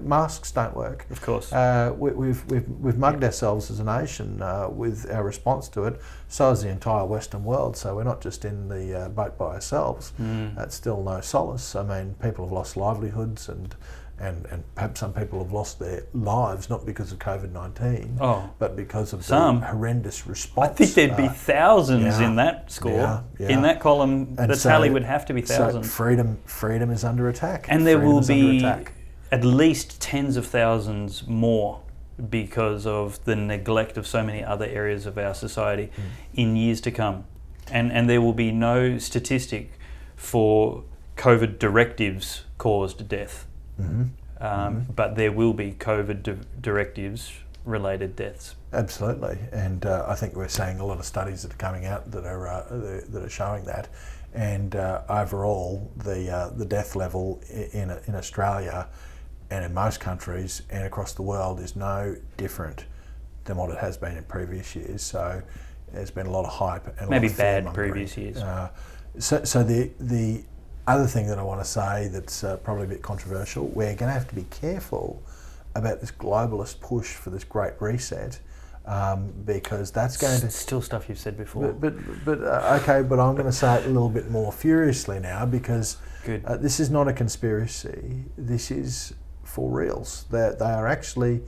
[SPEAKER 8] Masks don't work.
[SPEAKER 1] Of course.
[SPEAKER 8] We've mugged ourselves as a nation with our response to it. So is the entire Western world. So we're not just in the boat by ourselves. That's still no solace. I mean, people have lost livelihoods, and perhaps some people have lost their lives, not because of COVID-19, but because of the horrendous response.
[SPEAKER 1] I think there'd be thousands in that score. Yeah. In that column, the tally would have to be thousands.
[SPEAKER 8] So freedom is under attack.
[SPEAKER 1] And there will be at least tens of thousands more because of the neglect of so many other areas of our society in years to come. And there will be no statistic for COVID directives caused death. But there will be COVID directives related deaths.
[SPEAKER 8] Absolutely, and I think we're seeing a lot of studies that are coming out that are showing that. And overall, the death level in Australia and in most countries and across the world is no different than what it has been in previous years. So there's been a lot of hype and
[SPEAKER 1] maybe
[SPEAKER 8] a lot of
[SPEAKER 1] bad previous years.
[SPEAKER 8] So the other thing that I want to say that's probably a bit controversial, we're going to have to be careful about this globalist push for this great reset, because that's going to...
[SPEAKER 1] Still stuff you've said before.
[SPEAKER 8] But okay, but I'm going to say it a little bit more furiously now, because this is not a conspiracy. This is for reals. They are actually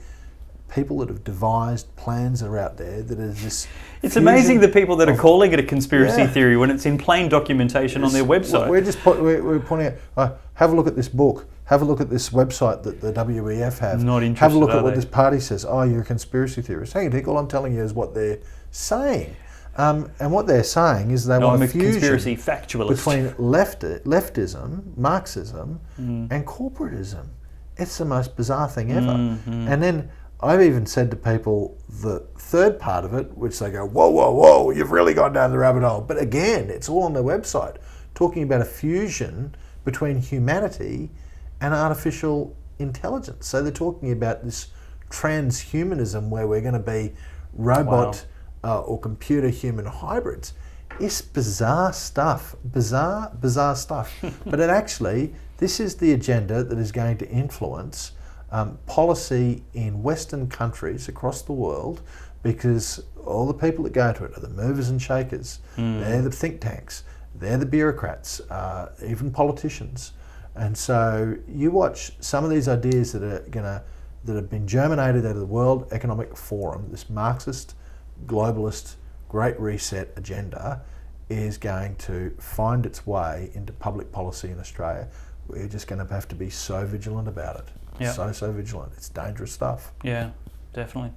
[SPEAKER 8] people that have devised plans that are out there that are just...
[SPEAKER 1] It's amazing the people that are calling it a conspiracy theory when it's in plain documentation on their website.
[SPEAKER 8] We're pointing out, have a look at this book, have a look at this website that the WEF have.
[SPEAKER 1] Not interested,
[SPEAKER 8] have a look at what this party says. Oh, you're a conspiracy theorist. Hang on, Dick, all I'm telling you is what they're saying. And what they're saying is they want a fusion
[SPEAKER 1] conspiracy factualist
[SPEAKER 8] between leftism, Marxism, and corporatism. It's the most bizarre thing ever. And then I've even said to people the third part of it, which they go, whoa, you've really gone down the rabbit hole. But again, it's all on their website, talking about a fusion between humanity and artificial intelligence. So they're talking about this transhumanism where we're going to be robot or computer human hybrids. It's bizarre stuff, bizarre stuff. But this is the agenda that is going to influence policy in Western countries across the world, because all the people that go to it are the movers and shakers. They're the think tanks. They're the bureaucrats, even politicians. And so you watch some of these ideas that have been germinated out of the World Economic Forum, this Marxist, globalist, Great Reset agenda is going to find its way into public policy in Australia. We're just going to have to be so vigilant about it.
[SPEAKER 1] Yep.
[SPEAKER 8] So vigilant. It's dangerous stuff.
[SPEAKER 1] Yeah, definitely.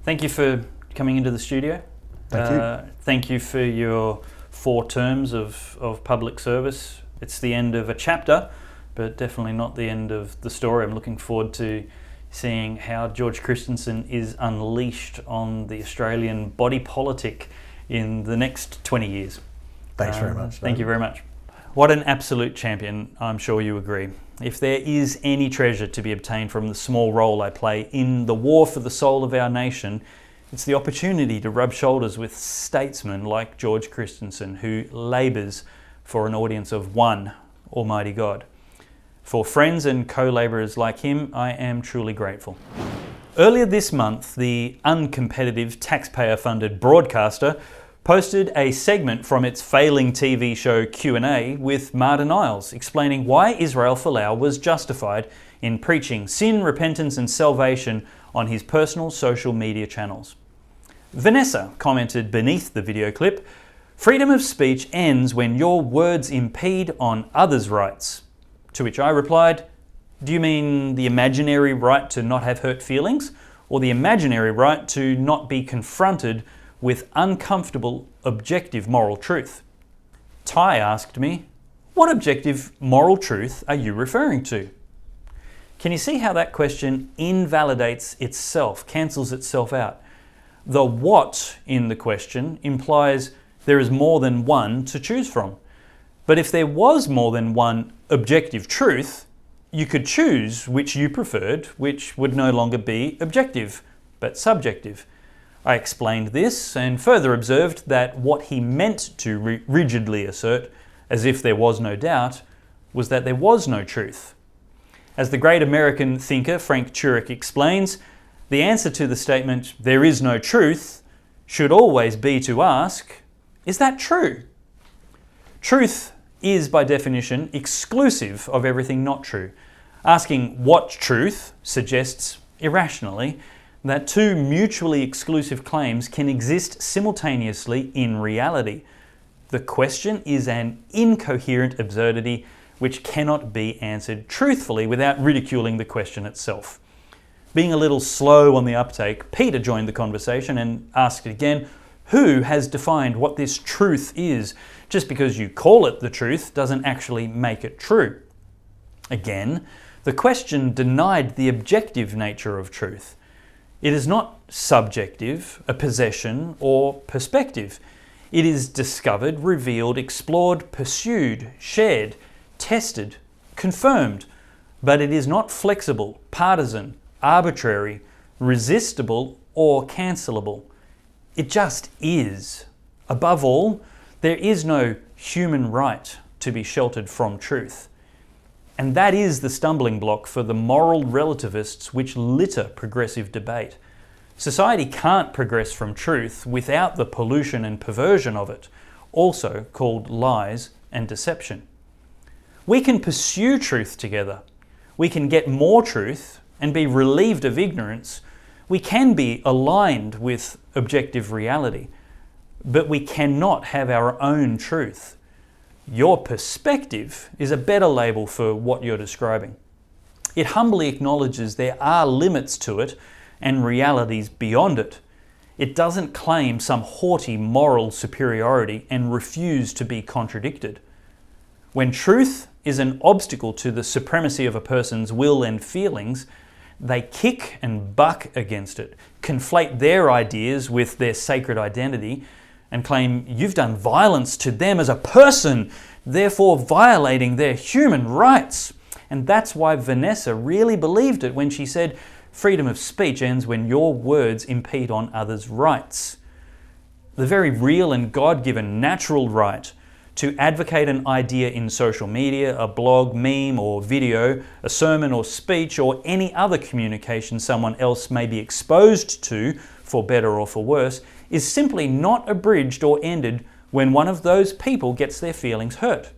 [SPEAKER 1] Thank you for coming into the studio.
[SPEAKER 8] Thank you.
[SPEAKER 1] Thank you for your 4 terms of public service. It's the end of a chapter, but definitely not the end of the story. I'm looking forward to seeing how George Christensen is unleashed on the Australian body politic in the next 20 years.
[SPEAKER 8] Thanks very much.
[SPEAKER 1] Thank you very much. What an absolute champion, I'm sure you agree. If there is any treasure to be obtained from the small role I play in the war for the soul of our nation, it's the opportunity to rub shoulders with statesmen like George Christensen, who labours for an audience of one Almighty God. For friends and co-labourers like him, I am truly grateful. Earlier this month, the uncompetitive taxpayer-funded broadcaster posted a segment from its failing TV show Q&A with Martin Iles explaining why Israel Folau was justified in preaching sin, repentance and salvation on his personal social media channels. Vanessa commented beneath the video clip, "Freedom of speech ends when your words impede on others' rights." To which I replied, "Do you mean the imaginary right to not have hurt feelings, or the imaginary right to not be confronted with uncomfortable, objective moral truth?" Ty asked me, "What objective moral truth are you referring to?" Can you see how that question invalidates itself, cancels itself out? The what in the question implies there is more than one to choose from. But if there was more than one objective truth, you could choose which you preferred, which would no longer be objective, but subjective. I explained this and further observed that what he meant to rigidly assert, as if there was no doubt, was that there was no truth. As the great American thinker Frank Turek explains, the answer to the statement, "there is no truth," should always be to ask, is that true? Truth is, by definition, exclusive of everything not true. Asking what truth suggests, irrationally, that two mutually exclusive claims can exist simultaneously in reality. The question is an incoherent absurdity which cannot be answered truthfully without ridiculing the question itself. Being a little slow on the uptake, Peter joined the conversation and asked again, who has defined what this truth is? Just because you call it the truth doesn't actually make it true. Again, the question denied the objective nature of truth. It is not subjective, a possession, or perspective. It is discovered, revealed, explored, pursued, shared, tested, confirmed, but it is not flexible, partisan, arbitrary, resistible, or cancelable. It just is. Above all, there is no human right to be sheltered from truth. And that is the stumbling block for the moral relativists which litter progressive debate. Society can't progress from truth without the pollution and perversion of it, also called lies and deception. We can pursue truth together. We can get more truth and be relieved of ignorance. We can be aligned with objective reality, but we cannot have our own truth. Your perspective is a better label for what you're describing. It humbly acknowledges there are limits to it and realities beyond it. It doesn't claim some haughty moral superiority and refuse to be contradicted. When truth is an obstacle to the supremacy of a person's will and feelings, they kick and buck against it, conflate their ideas with their sacred identity, and claim you've done violence to them as a person, therefore violating their human rights. And that's why Vanessa really believed it when she said, freedom of speech ends when your words impede on others' rights. The very real and God-given natural right to advocate an idea in social media, a blog, meme or video, a sermon or speech, or any other communication someone else may be exposed to, for better or for worse, is simply not abridged or ended when one of those people gets their feelings hurt.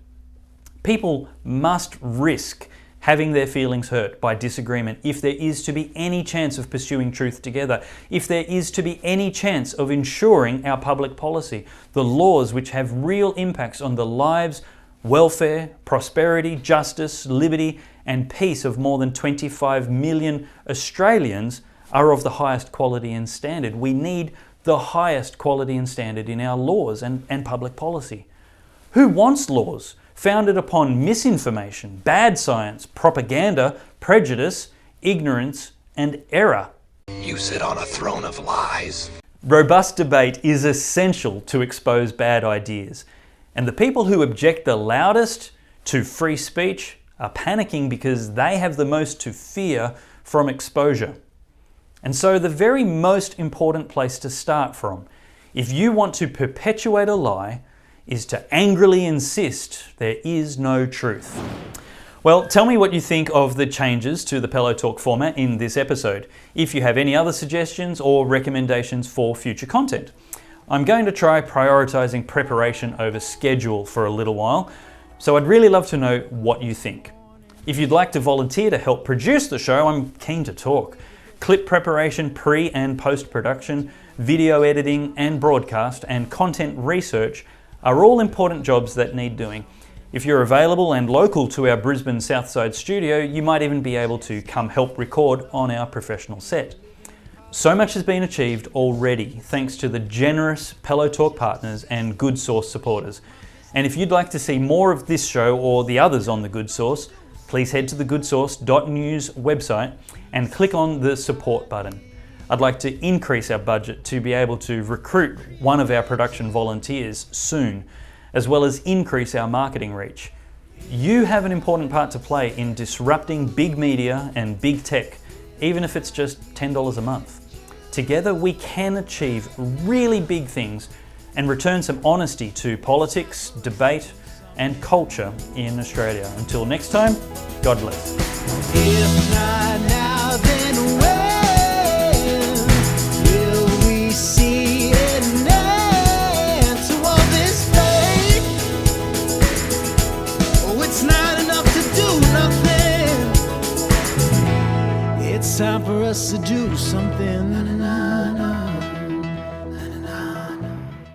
[SPEAKER 1] People must risk having their feelings hurt by disagreement if there is to be any chance of pursuing truth together, if there is to be any chance of ensuring our public policy, the laws which have real impacts on the lives, welfare, prosperity, justice, liberty, and peace of more than 25 million Australians are of the highest quality and standard. We need the highest quality and standard in our laws and public policy. Who wants laws founded upon misinformation, bad science, propaganda, prejudice, ignorance, and error?
[SPEAKER 9] You sit on a throne of lies.
[SPEAKER 1] Robust debate is essential to expose bad ideas, and the people who object the loudest to free speech are panicking because they have the most to fear from exposure. And so the very most important place to start from, if you want to perpetuate a lie, is to angrily insist there is no truth. Well, tell me what you think of the changes to the Pellowe Talk format in this episode. If you have any other suggestions or recommendations for future content. I'm going to try prioritising preparation over schedule for a little while, so I'd really love to know what you think. If you'd like to volunteer to help produce the show, I'm keen to talk. Clip preparation, pre- and post-production, video editing and broadcast, and content research are all important jobs that need doing. If you're available and local to our Brisbane Southside studio, you might even be able to come help record on our professional set. So much has been achieved already thanks to the generous Pellowe Talk partners and Good Source supporters. And if you'd like to see more of this show or the others on the Good Source, please head to the goodsource.news website and click on the support button. I'd like to increase our budget to be able to recruit one of our production volunteers soon, as well as increase our marketing reach. You have an important part to play in disrupting big media and big tech, even if it's just $10 a month. Together we can achieve really big things and return some honesty to politics, debate, and culture in Australia. Until next time, God bless.
[SPEAKER 2] If not now, then when will we see an end to all this pain? Oh, it's not enough to do nothing. It's time for us to do something.